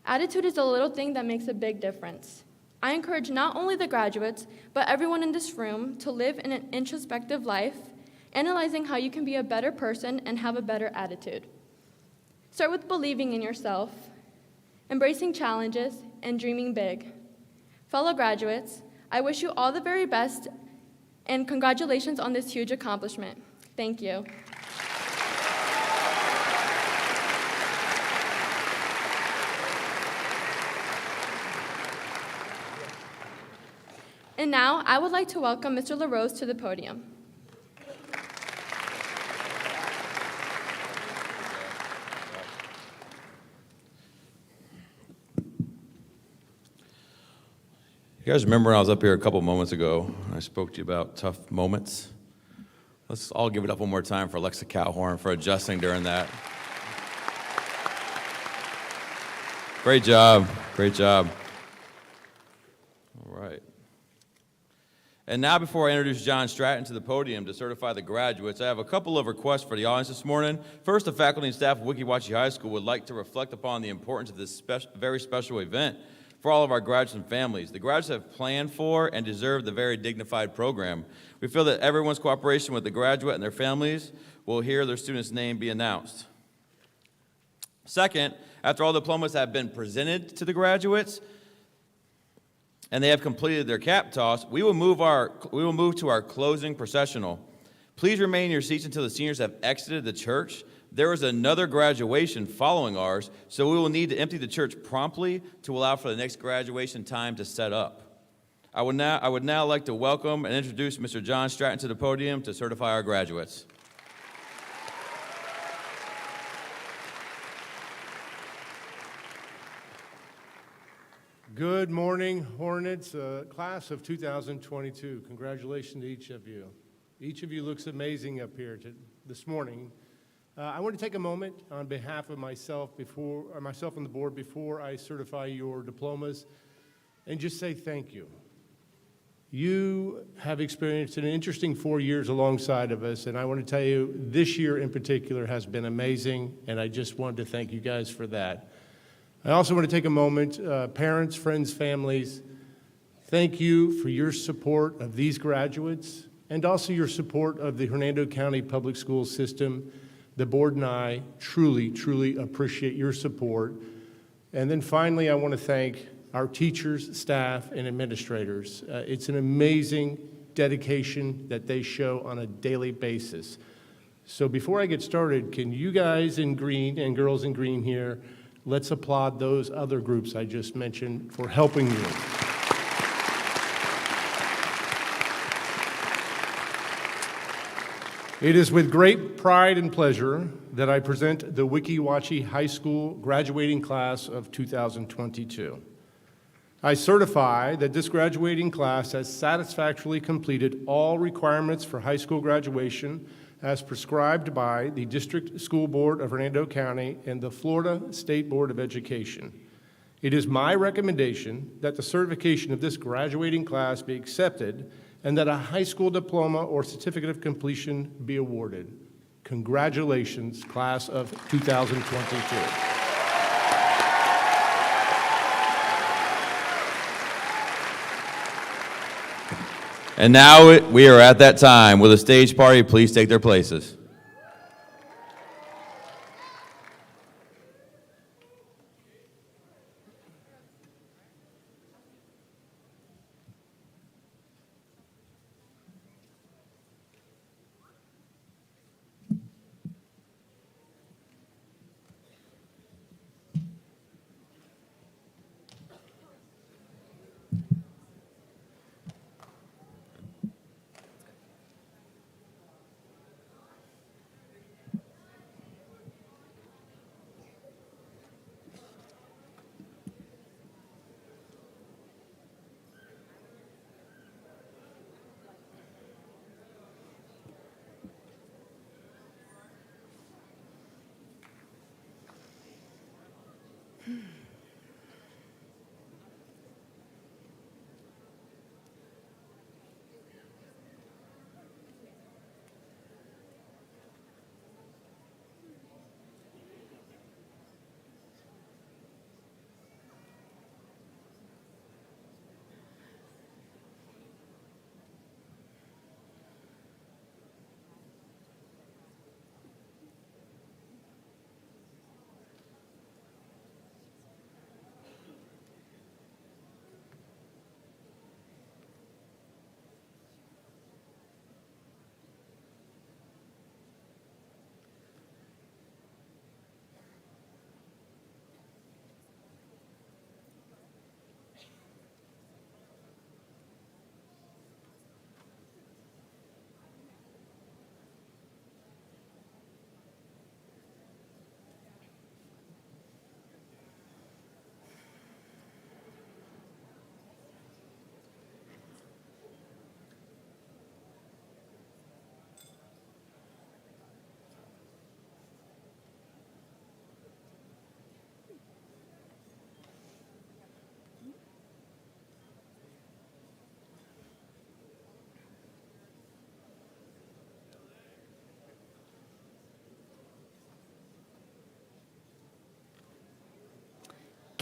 "Attitude is a little thing that makes a big difference." I encourage not only the graduates, but everyone in this room to live in an introspective life, analyzing how you can be a better person and have a better attitude. Start with believing in yourself, embracing challenges, and dreaming big. Fellow graduates, I wish you all the very best, and congratulations on this huge accomplishment. Thank you. And now, I would like to welcome Mr. LaRose to the podium. You guys remember when I was up here a couple moments ago, and I spoke to you about tough moments? Let's all give it up one more time for Alexa Calhorn for adjusting during that. Great job, great job. All right. And now, before I introduce John Stratton to the podium to certify the graduates, I have a couple of requests for the audience this morning. First, the faculty and staff of Weeki Wachee High School would like to reflect upon the importance of this very special event for all of our graduates and families. The graduates have planned for and deserve the very dignified program. We feel that everyone's cooperation with the graduate and their families will hear their student's name be announced. Second, after all diplomas have been presented to the graduates and they have completed their cap toss, we will move to our closing processional. Please remain in your seats until the seniors have exited the church. There is another graduation following ours, so we will need to empty the church promptly to allow for the next graduation time to set up. I would now like to welcome and introduce Mr. John Stratton to the podium to certify our graduates. Good morning, Hornets, class of 2022. Congratulations to each of you. Each of you looks amazing up here this morning. I want to take a moment on behalf of myself and the board before I certify your diplomas and just say thank you. You have experienced an interesting 4 years alongside of us, and I want to tell you this year in particular has been amazing, and I just wanted to thank you guys for that. I also want to take a moment, parents, friends, families, thank you for your support of these graduates and also your support of the Hernando County Public School System. The board and I truly, truly appreciate your support. And then finally, I want to thank our teachers, staff, and administrators. It's an amazing dedication that they show on a daily basis. So before I get started, can you guys in green and girls in green here, let's applaud those other groups I just mentioned for helping you. It is with great pride and pleasure that I present the Weeki Wachee High School graduating class of 2022. I certify that this graduating class has satisfactorily completed all requirements for high school graduation as prescribed by the District School Board of Hernando County and the Florida State Board of Education. It is my recommendation that the certification of this graduating class be accepted and that a high school diploma or certificate of completion be awarded. Congratulations, class of 2022. And now we are at that time. Will the stage party please take their places?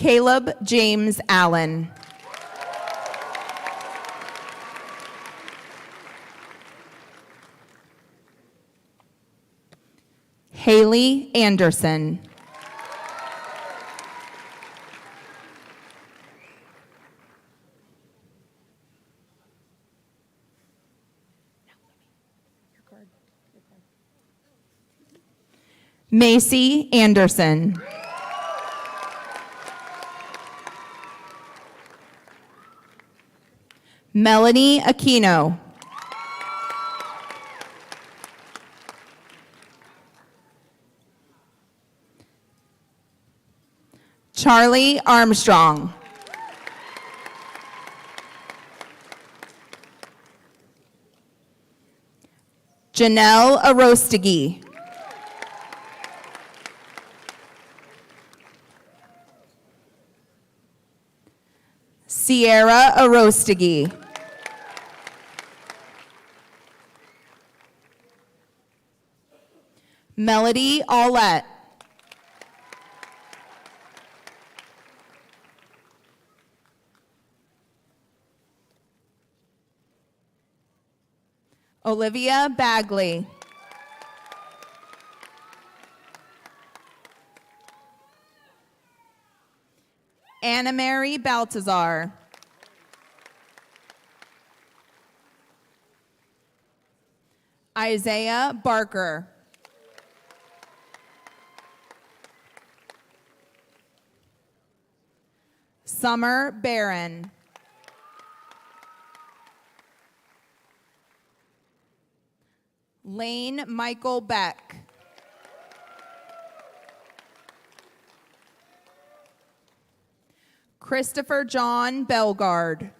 Caleb James Allen. Haley Anderson. Macy Anderson. Melanie Aquino. Charlie Armstrong. Janelle Arostegui. Sierra Arostegui. Melody Aulette. Olivia Bagley. Anna Mary Baltazar. Isaiah Barker. Summer Barron. Lane Michael Beck. Christopher John Belgard.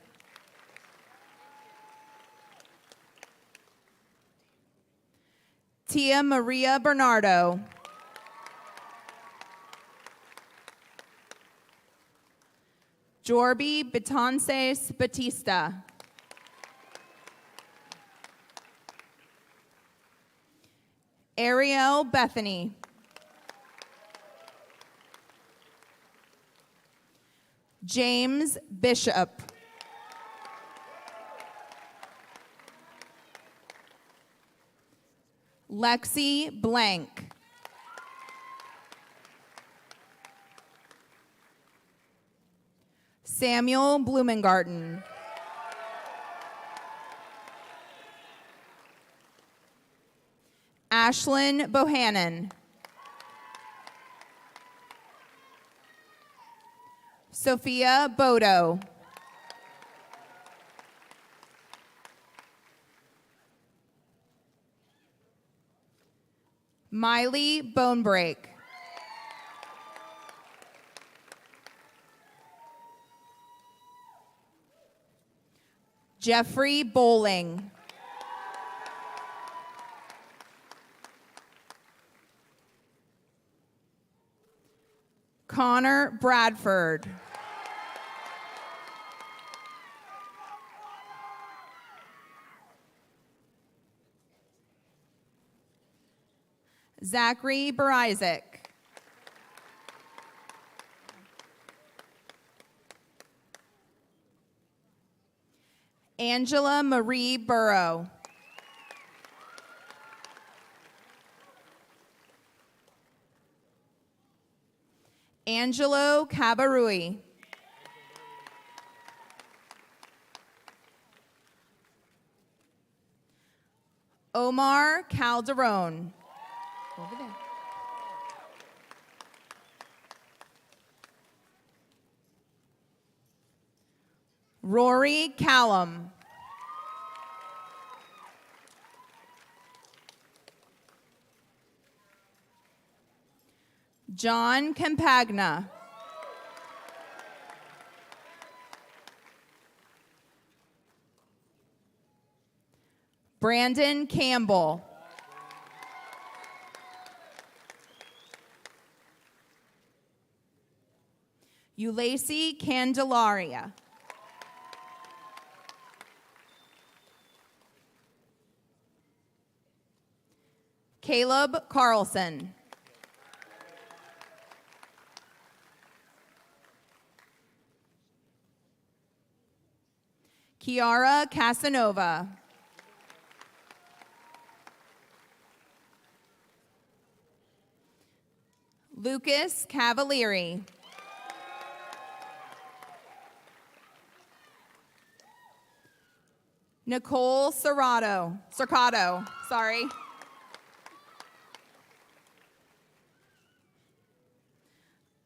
Tia Maria Bernardo. Jorby Betances Batista. Ariel Bethany. James Bishop. Lexi Blank. Samuel Blumengarten. Ashlyn Bohannon. Sophia Bodo. Miley Bonebreak. Jeffrey Bowling. Connor Bradford. Zachary Barizek. Angela Marie Burrow. Angelo Cabarrui. Omar Calderon. Over there. Rory Callum. John Campagna. Brandon Campbell. Ulysses Candelaria. Caleb Carlson. Kiara Casanova. Lucas Cavalieri. Nicole Cercato, sorry.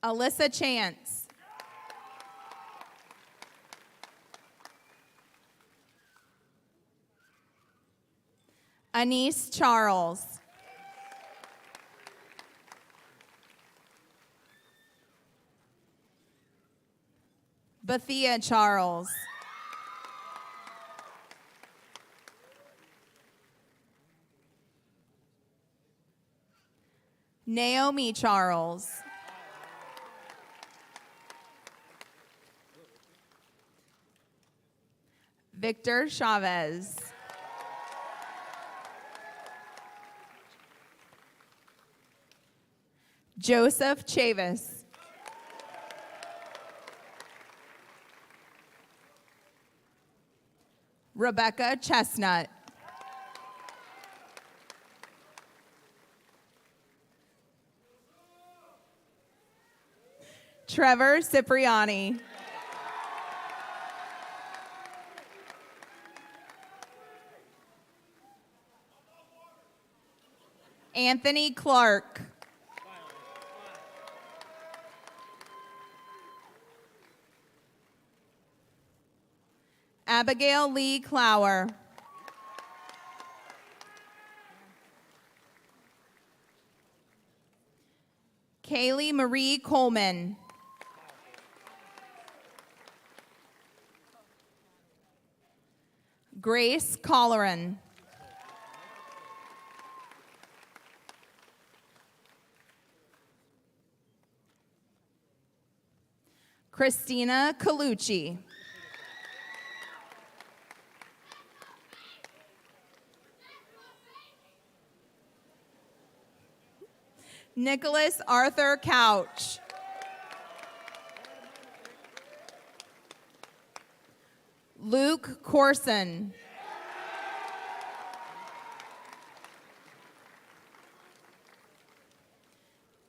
Alyssa Chance. Anise Charles. Bethia Charles. Naomi Charles. Victor Chavez. Joseph Chavis. Rebecca Chestnut. Trevor Cipriani. Anthony Clark. Abigail Lee Clower. Kaylee Marie Coleman. Grace Colleran. Christina Colucci. Nicholas Arthur Couch. Luke Corson.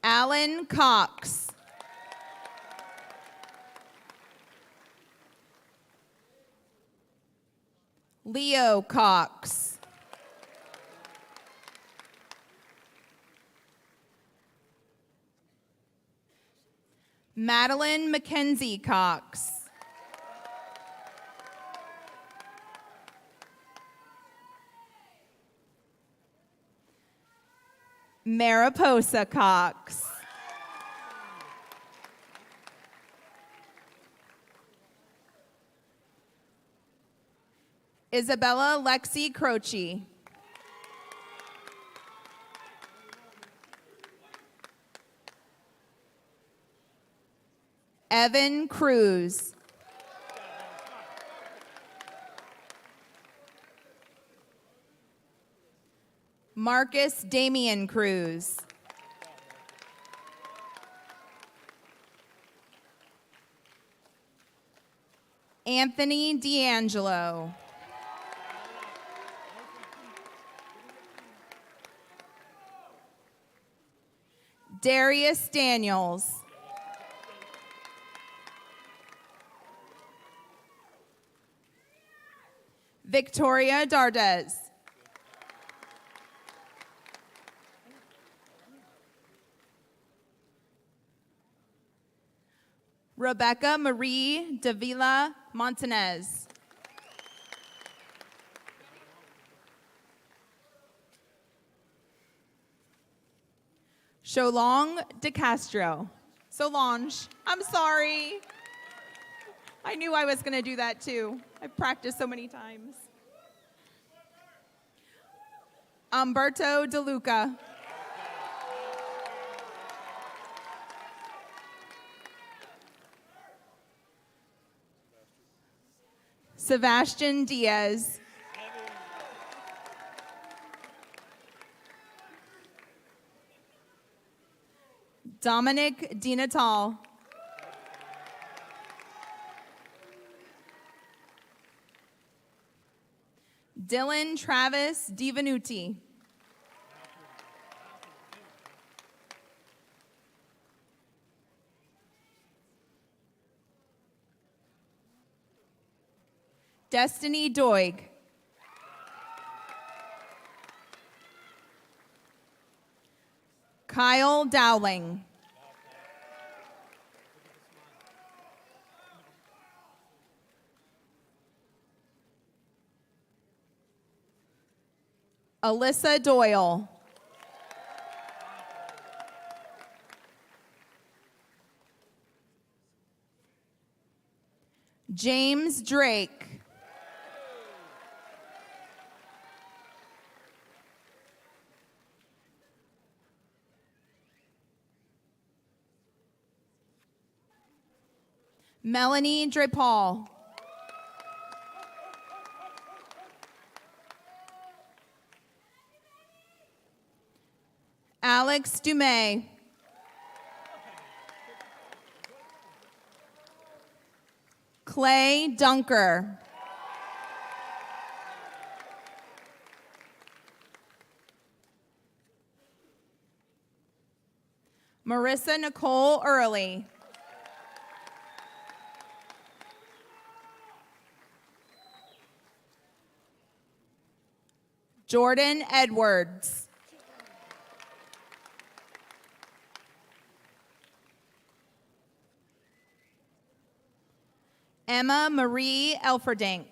Alan Cox. Leo Cox. Madeline Mackenzie Cox. Mariposa Cox. Isabella Lexi Croce. Evan Cruz. Marcus Damian Cruz. Anthony D'Angelo. Darius Daniels. Victoria Dardez. Rebecca Marie Davila Montanez. Sholong De Castro. Solange, I'm sorry. I knew I was going to do that too. I've practiced so many times. Umberto De Luca. Sebastian Diaz. Dominic Di Natal. Dylan Travis DiVenuti. Destiny Doig. Kyle Dowling. Alyssa Doyle. James Drake. Melanie Drapal. Alex Dumais. Clay Dunker. Marissa Nicole Early. Jordan Edwards. Emma Marie Elferdink.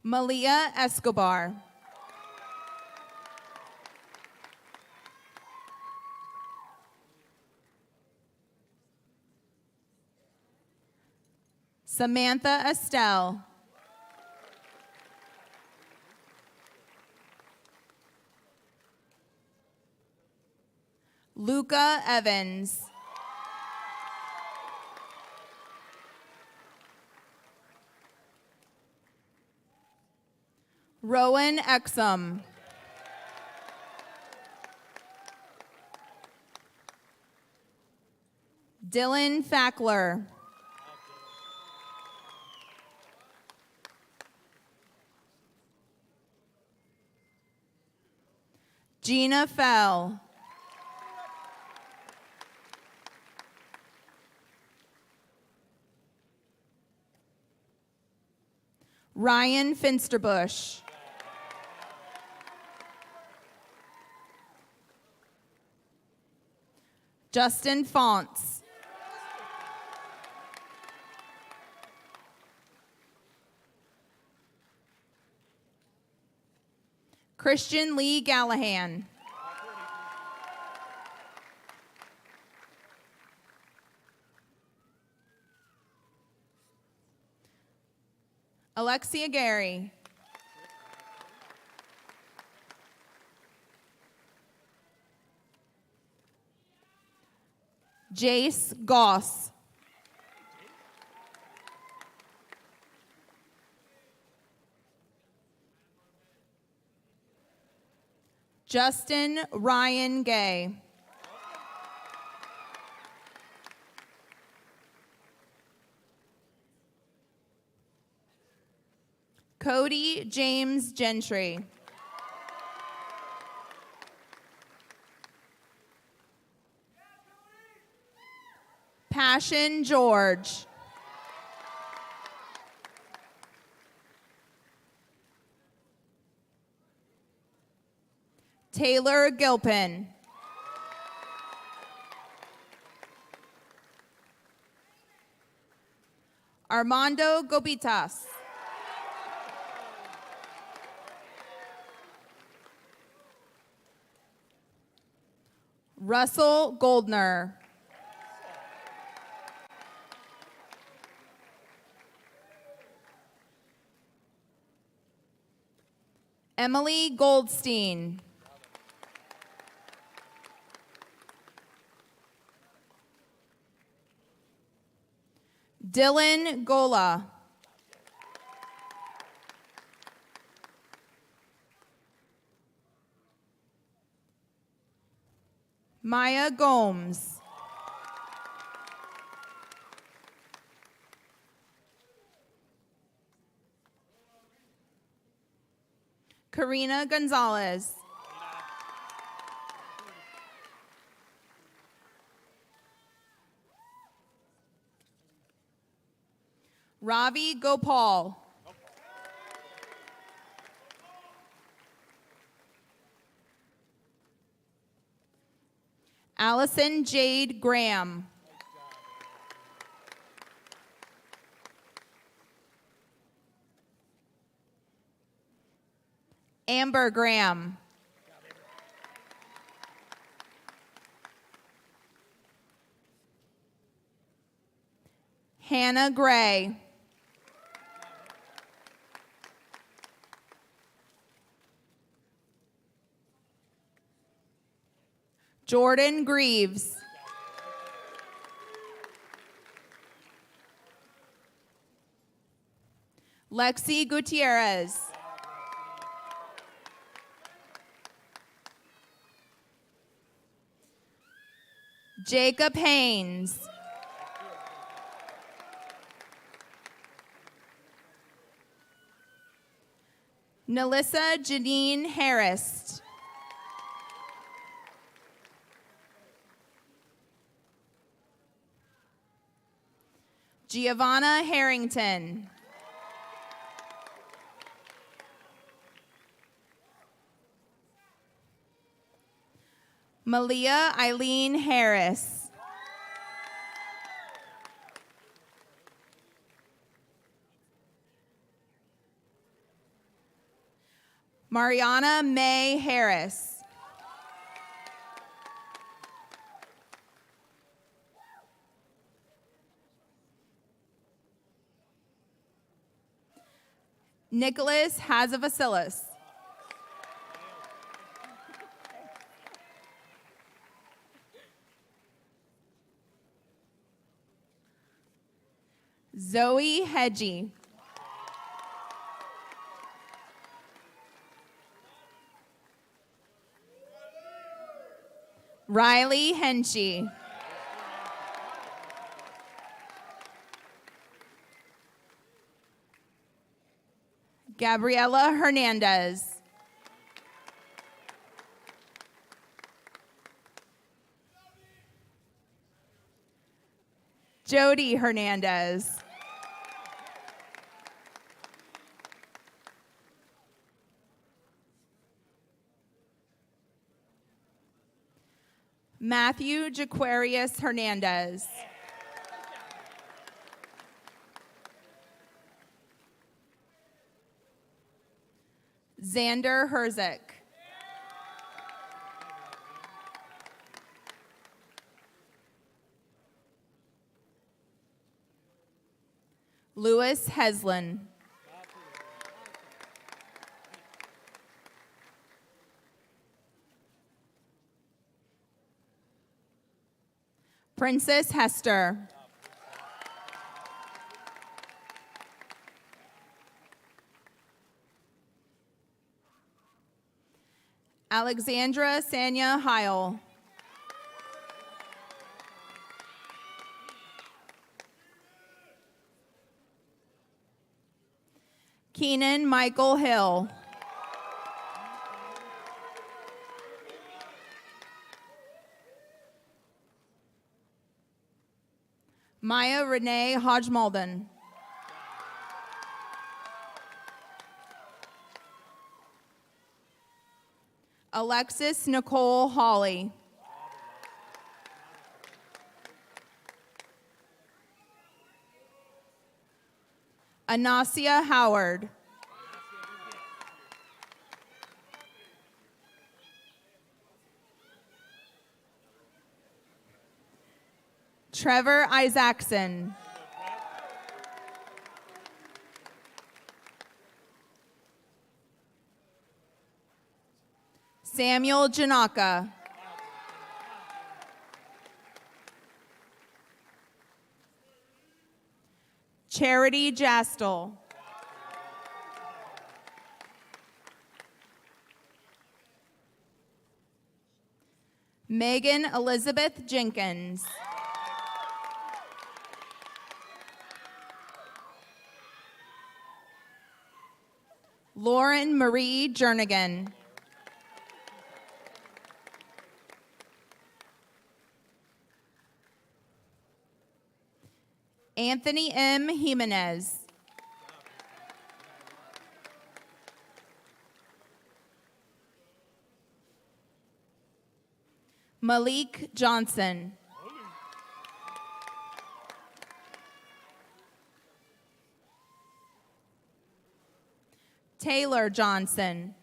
Malia Escobar. Samantha Estelle. Luca Evans. Rowan Exum. Dylan Fackler. Gina Fell. Ryan Finsterbush. Justin Fonts. Christian Lee Gallahan. Alexia Gary. Jace Goss. Justin Ryan Gay. Cody James Gentry. Passion George. Taylor Gilpin. Armando Gobitas. Russell Goldner. Emily Goldstein. Dylan Gola. Maya Gomes. Karina Gonzalez. Ravi Gopal. Allison Jade Graham. Amber Graham. Hannah Gray. Jordan Greaves. Lexi Gutierrez. Jacob Haynes. Nelissa Janine Harris. Giovanna Harrington. Malia Eileen Harris. Mariana May Harris. Nicholas Hazavasilis. Zoe Hedgie. Riley Henchy. Gabriela Hernandez. Jody Hernandez. Matthew Jaquarius Hernandez. Xander Herzik. Louis Heslin. Princess Hester. Alexandra Sanya Heil. Keenan Michael Hill. Maya Renee Hodge-Malden. Alexis Nicole Hawley. Anasia Howard. Trevor Isaacson. Samuel Janaka. Charity Jastel. Megan Elizabeth Jenkins. Lauren Marie Jernigan. Anthony M. Jimenez. Malik Johnson. Taylor Johnson.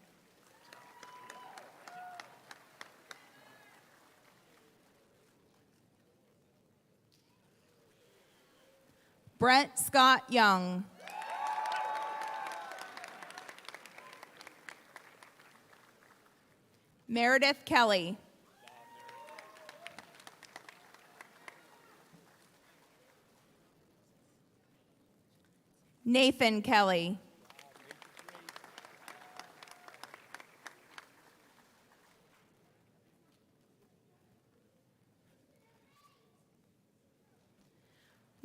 Brett Scott Young. Meredith Kelly. Nathan Kelly.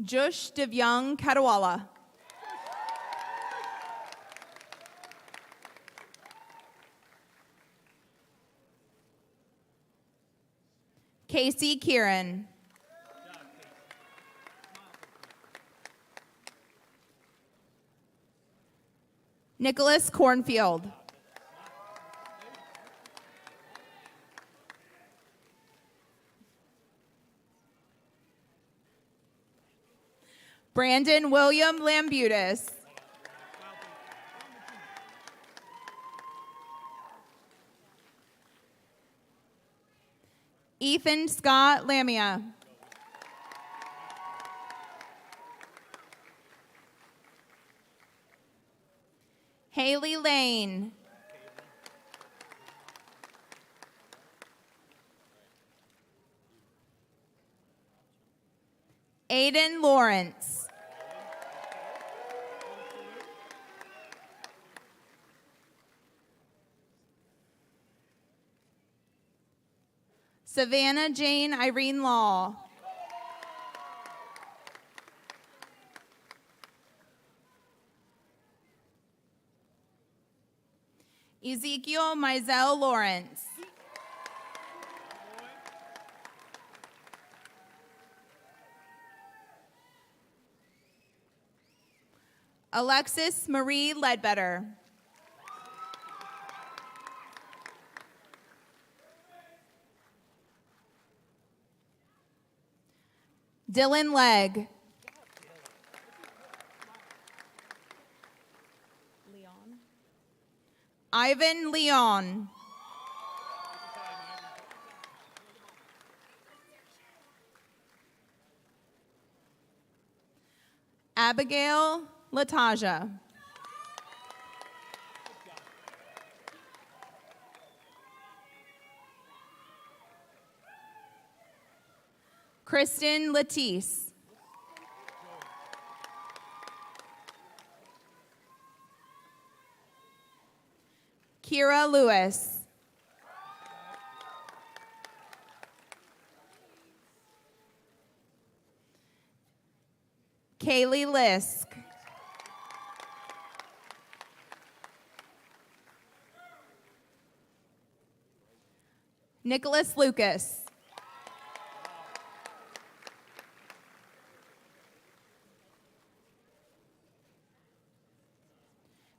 Jush Divyang Kadawala. Casey Kieran. Nicholas Cornfield. Brandon William Lambutis. Ethan Scott Lamia. Haley Lane. Aiden Lawrence. Savannah Jane Irene Law. Ezekiel Mizell Lawrence. Alexis Marie Ledbetter. Dylan Legg. Ivan Leon. Abigail Lataja. Kristen Latisse. Kira Lewis. Kaylee Lisk. Nicholas Lucas.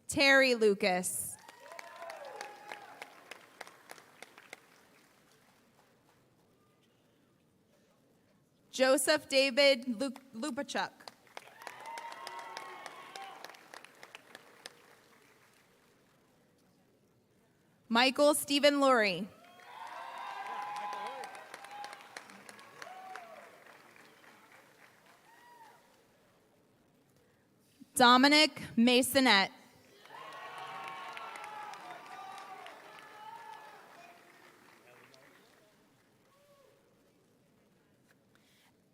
Terry Lucas. Joseph David Lupachuk. Michael Stephen Lurie. Dominic Masonette.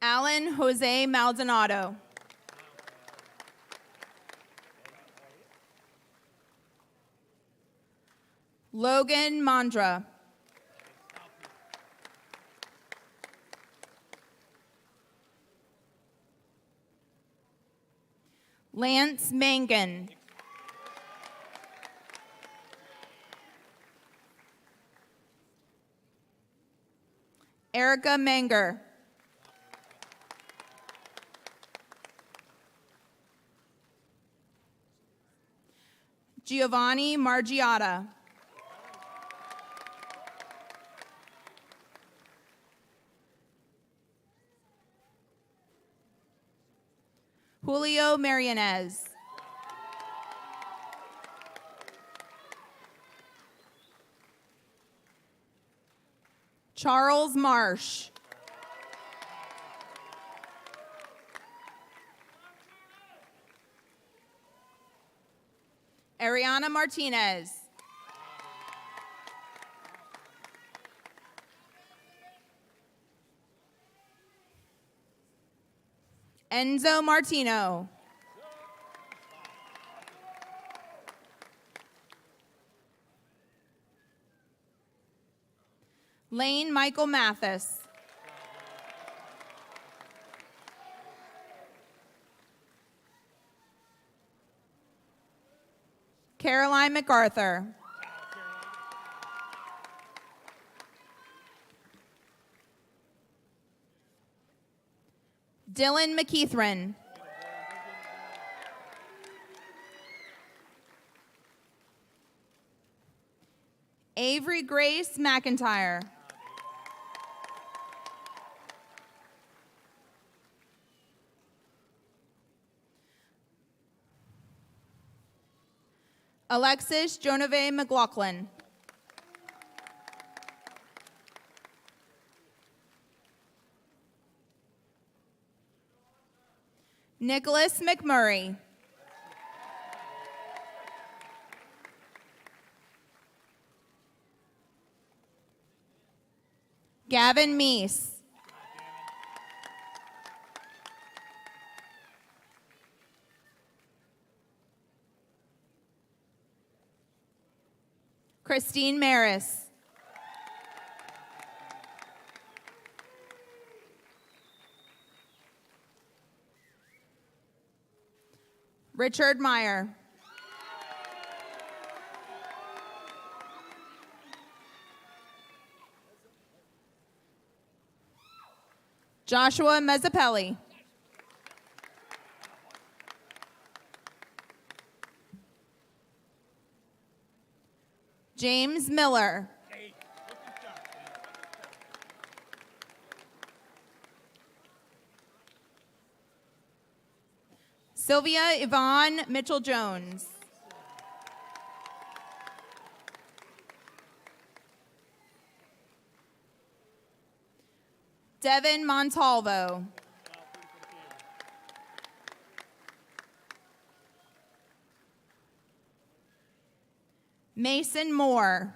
Alan Jose Maldonado. Logan Mandra. Lance Mangan. Erica Menger. Giovanni Margiata. Julio Marianez. Charles Marsh. Ariana Martinez. Enzo Martino. Lane Michael Mathis. Caroline MacArthur. Dylan McKeithrin. Avery Grace McIntyre. Alexis Jonave McLaughlin. Nicholas McMurray. Gavin Meese. Christine Maris. Richard Meyer. Joshua Mezzapelli. James Miller. Sylvia Yvonne Mitchell-Jones. Devin Montalvo. Mason Moore.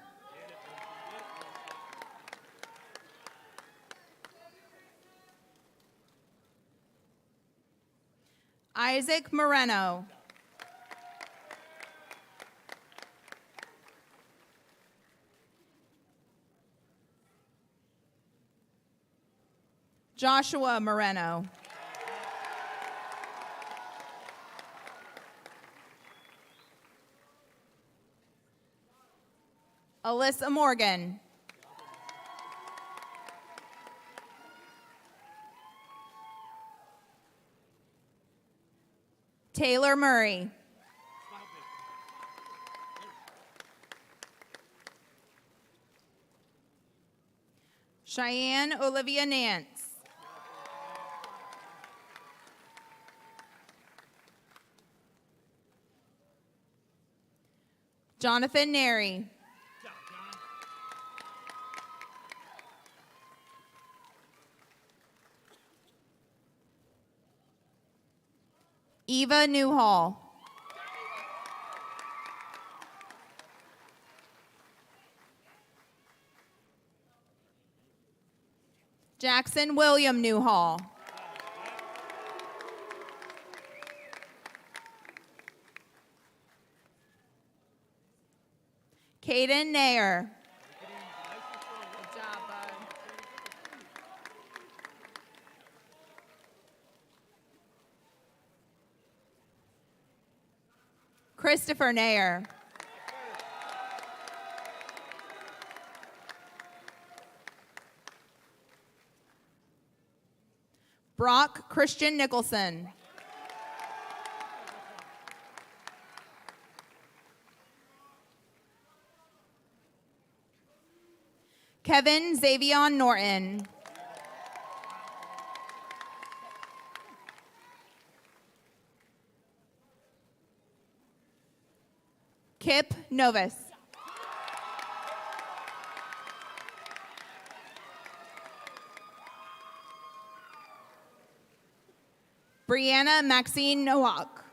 Isaac Moreno. Joshua Moreno. Alyssa Morgan. Taylor Murray. Cheyenne Olivia Nance. Jonathan Neri. Eva Newhall. Jackson William Newhall. Caden Nair. Good job, bud. Christopher Nair. Brock Christian Nicholson. Kevin Xavion Norton. Kip Novus. Brianna Maxine Nowak.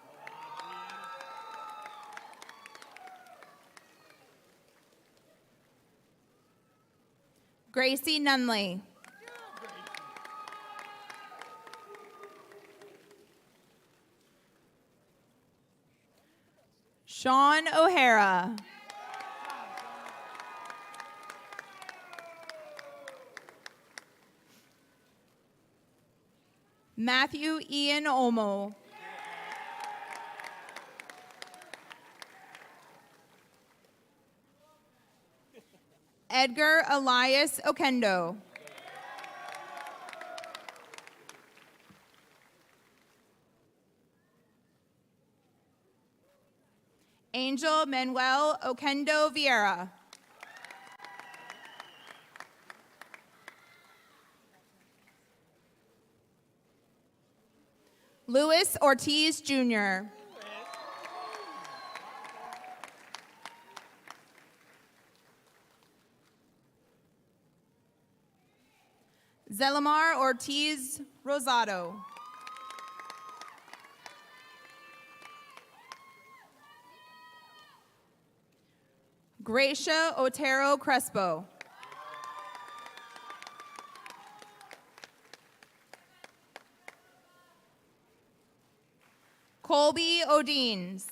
Gracie Nunley. Sean O'Hara. Matthew Ian Olmo. Edgar Elias Okendo. Angel Manuel Okendo Vieira. Luis Ortiz Jr. Zelamar Ortiz Rosado. Gracia Otero Crespo. Colby Odines.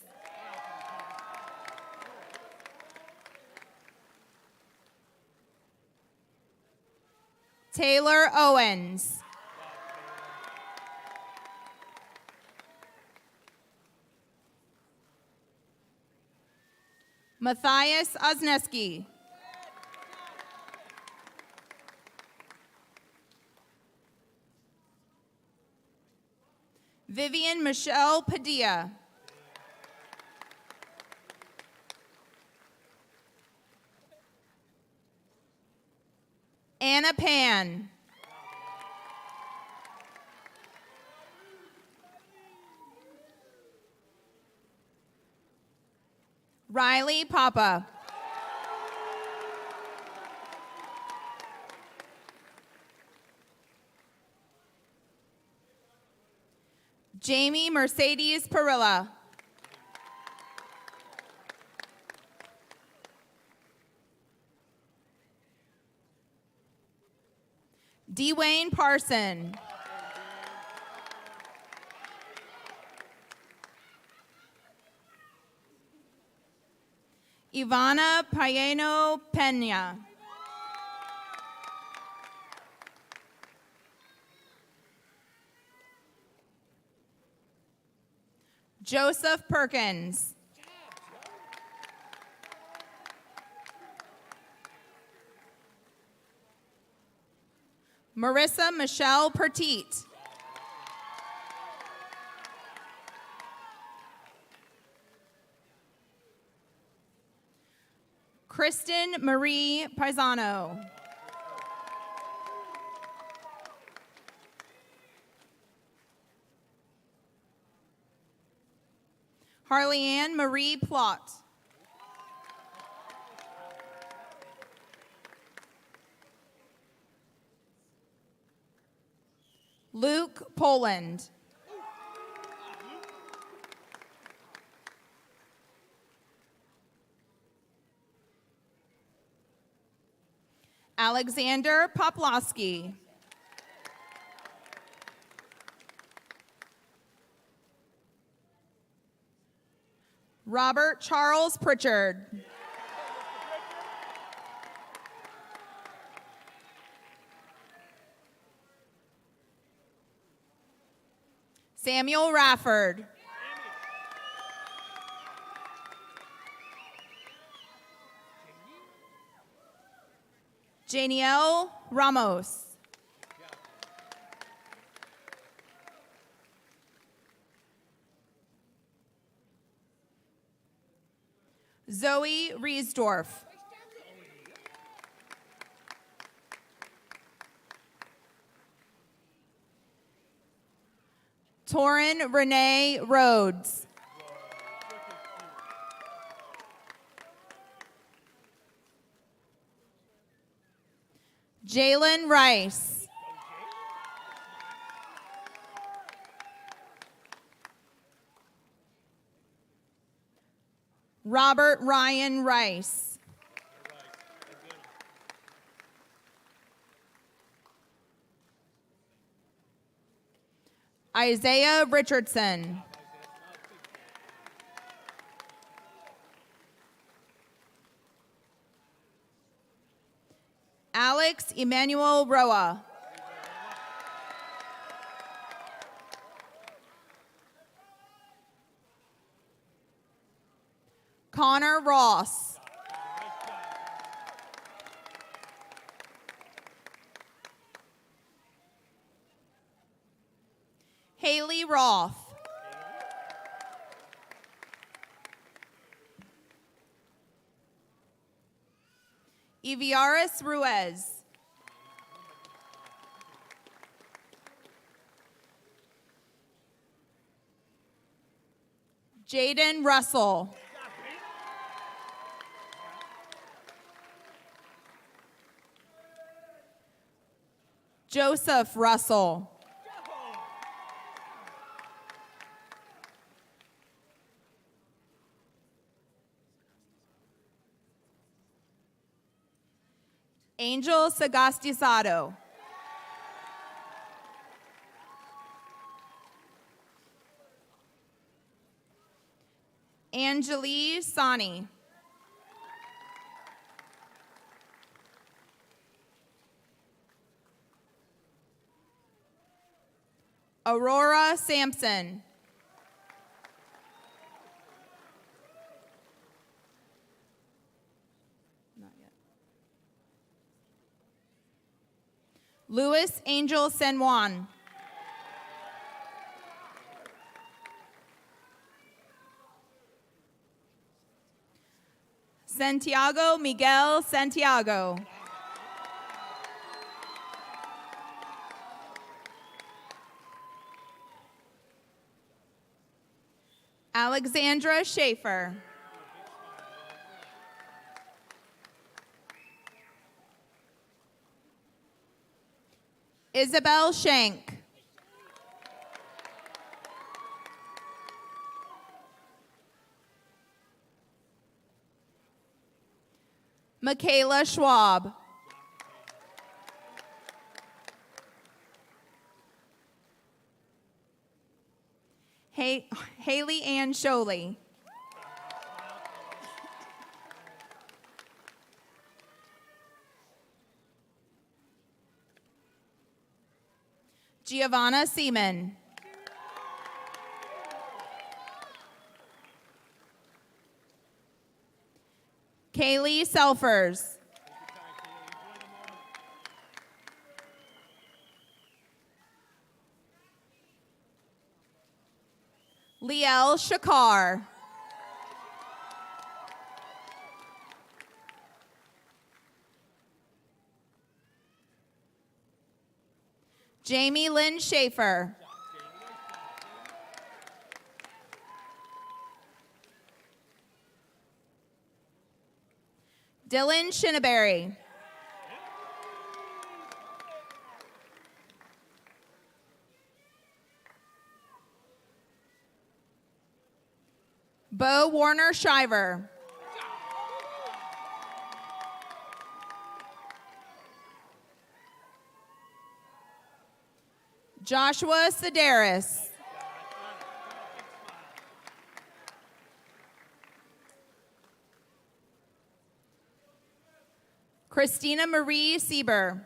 Taylor Owens. Matthias Osneski. Vivian Michelle Padilla. Anna Pan. Riley Papa. Jamie Mercedes Perilla. Dwayne Parson. Ivana Payeno Pena. Joseph Perkins. Marissa Michelle Petit. Kristen Marie Paisano. Harley-Ann Marie Plott. Luke Poland. Alexander Poplowski. Robert Charles Pritchard. Samuel Rafford. Janielle Ramos. Zoe Riesdorf. Torin Renee Rhodes. Jalen Rice. Robert Ryan Rice. Isaiah Richardson. Alex Emmanuel Roa. Connor Ross. Haley Roth. Eviaris Ruiz. Jaden Russell. Joseph Russell. Angel Sagastizado. Anjali Sani. Aurora Sampson. Not yet. Louis Angel San Juan. Santiago Miguel Santiago. Alexandra Schaefer. Isabel Shank. Michaela Schwab. Haley Ann Sholey. Giovanna Seaman. Kaylee Selfers. Liel Shakar. Jamie Lynn Schaefer. Dylan Shinneberry. Bo Warner Shiver. Joshua Sedaris. Christina Marie Sieber.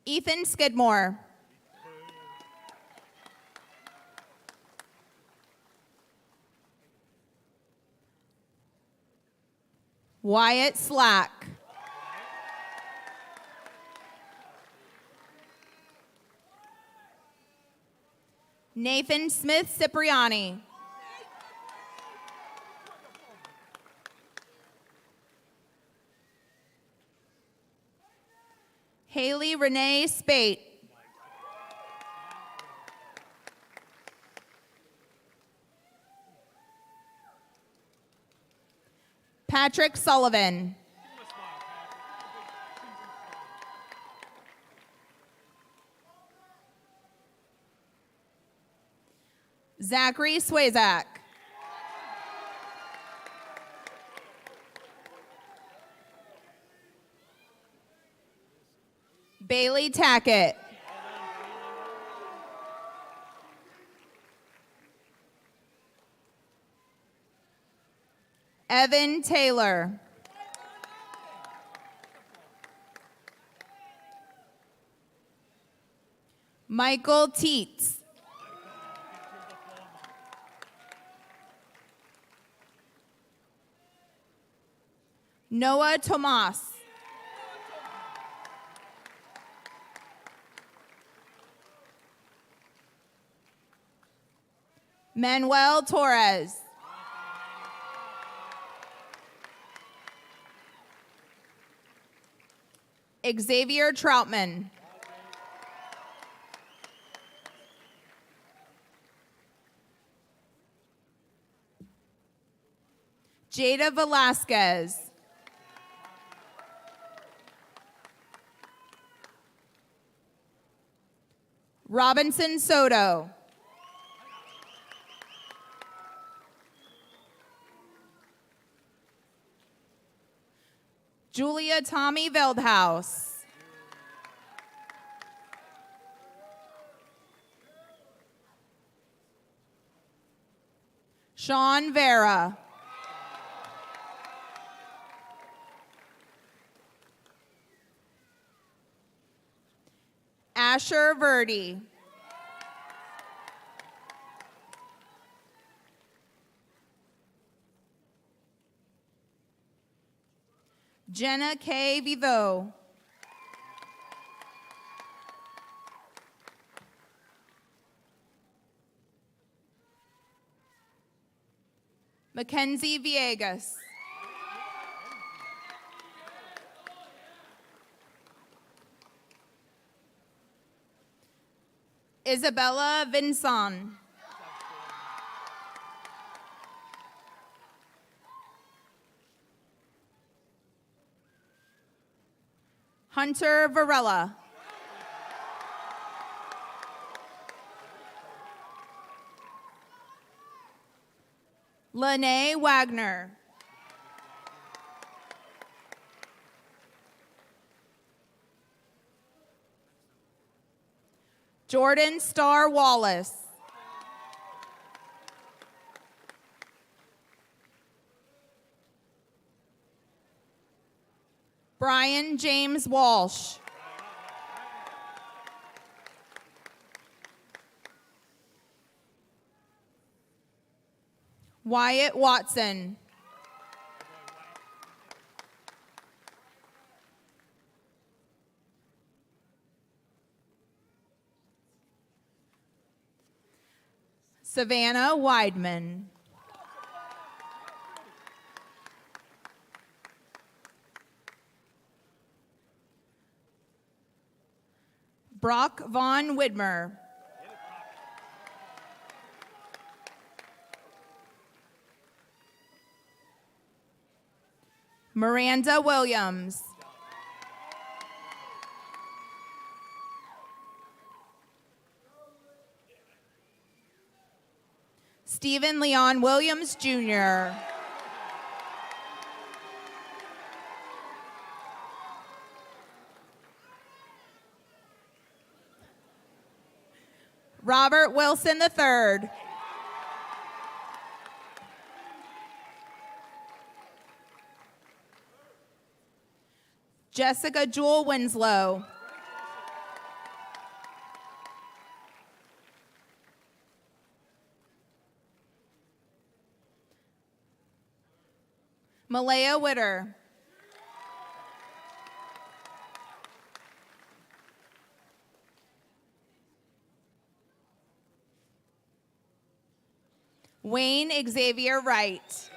Ethan Skidmore. Wyatt Slack. Nathan Smith Cipriani. Haley Renee Spate. Patrick Sullivan. Zachary Swazak. Bailey Tackett. Evan Taylor. Michael Teets. Noah Tomas. Manuel Torres. Xavier Troutman. Jada Velasquez. Robinson Soto. Julia Tommy Veldhaus. Sean Vera. Asher Verdi. Jenna K. Vivo. Mackenzie Villegas. Isabella Vinson. Hunter Varela. Lene Wagner. Jordan Starr Wallace. Brian James Walsh. Wyatt Watson. Savannah Weidman. Brock Von Widmer. Miranda Williams. Stephen Leon Williams, Jr. Robert Wilson III. Jessica Jewel Winslow. Malaya Witter. Wayne Xavier Wright.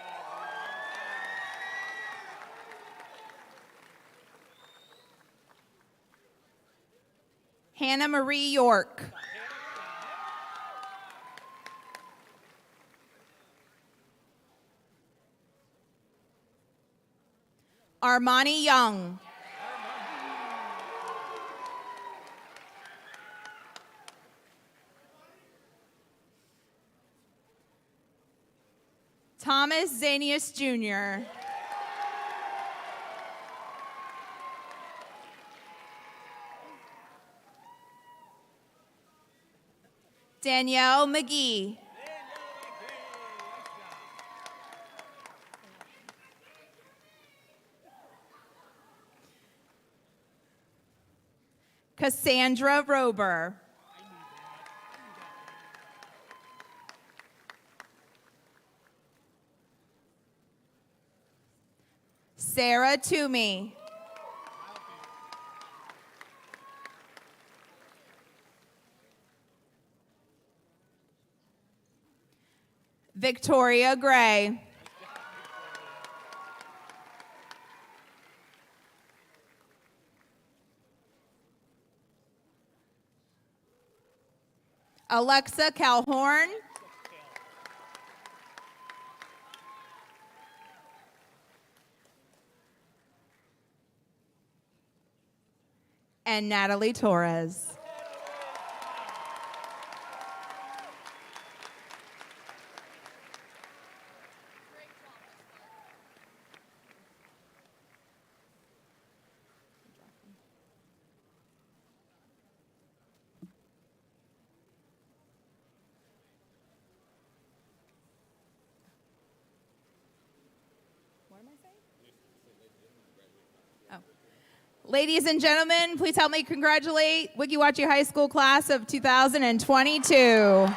Hannah Marie York. Armani Young. Thomas Zanius Jr. Danielle McGee. Cassandra Rober. Sarah Toomey. Victoria Gray. Alexa Calhorn. And Natalie Torres. Ladies and gentlemen, please help me congratulate Weeki Wachee High School class of 2022.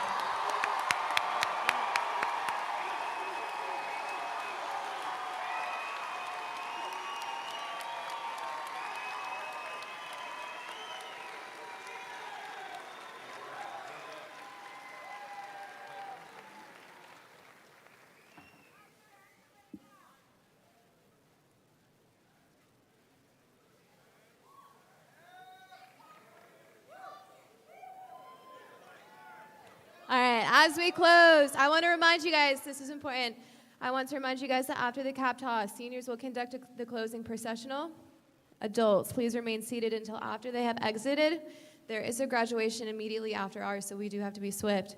All right, as we close, I want to remind you guys, this is important. I want to remind you guys that after the cap toss, seniors will conduct the closing processional. Adults, please remain seated until after they have exited. There is a graduation immediately after ours, so we do have to be swift.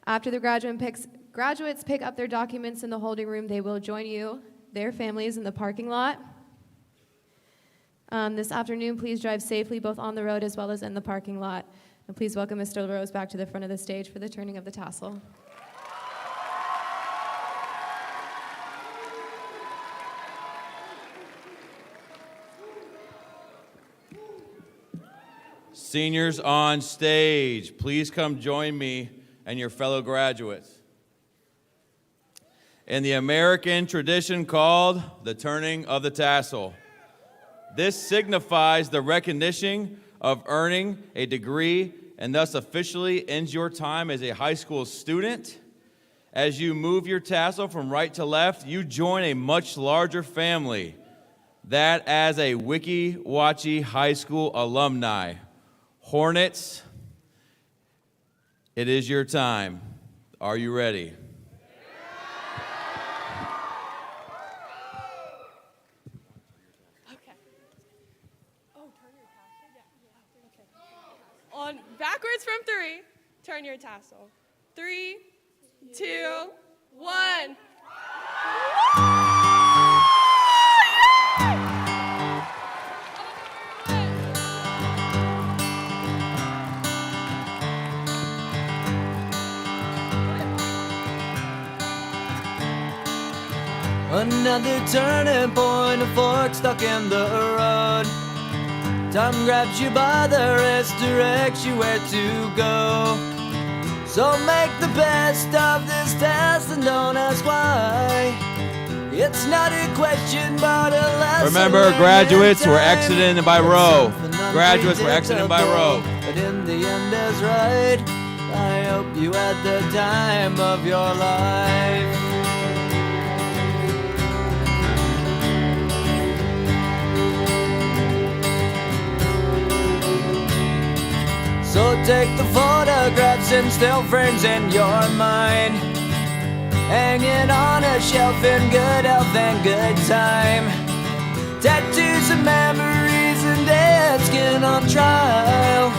After the graduates pick up their documents in the holding room, they will join you, their families, in the parking lot. This afternoon, please drive safely both on the road as well as in the parking lot. And please welcome Mr. Rose back to the front of the stage for the turning of the tassel. Seniors on stage, please come join me and your fellow graduates in the American tradition called the turning of the tassel. This signifies the recognition of earning a degree and thus officially ends your time as a high school student. As you move your tassel from right to left, you join a much larger family, that as a Weeki Wachee High School alumni. Hornets, it is your time. Are you ready? On backwards from 3, turn your tassel. 3, 2, 1. Another turning point, a fork stuck in the road. Time grabs you by the wrist, directs you where to go. So make the best of this test and don't ask why. It's not a question but a lesson. Remember, graduates were exiting by row. Graduates were exiting by row. But in the end is right. I hope you had the time of your life. So take the photographs and still frames in your mind, hanging on a shelf in good health and good time. Tattoos and memories and dead skin on trial.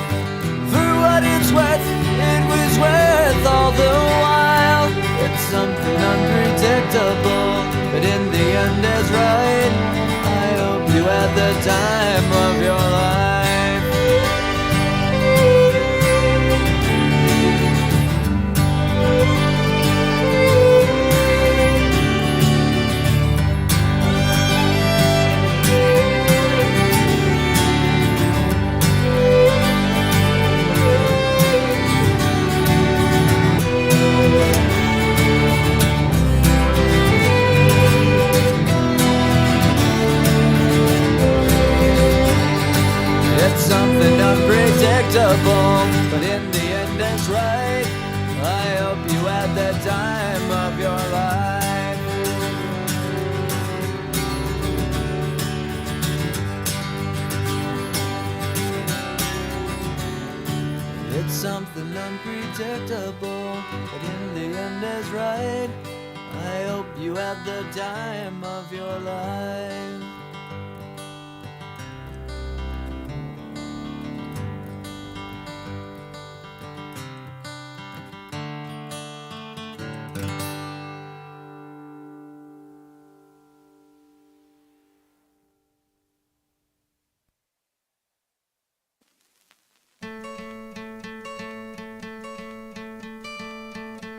For what it's worth, it was worth all the while. It's something unpredictable, but in the end is right. I hope you had the time of your life. Something unpredictable, but in the end it's right. I hope you had the time of your life. It's something unpredictable, but in the end is right. I hope you had the time of your life.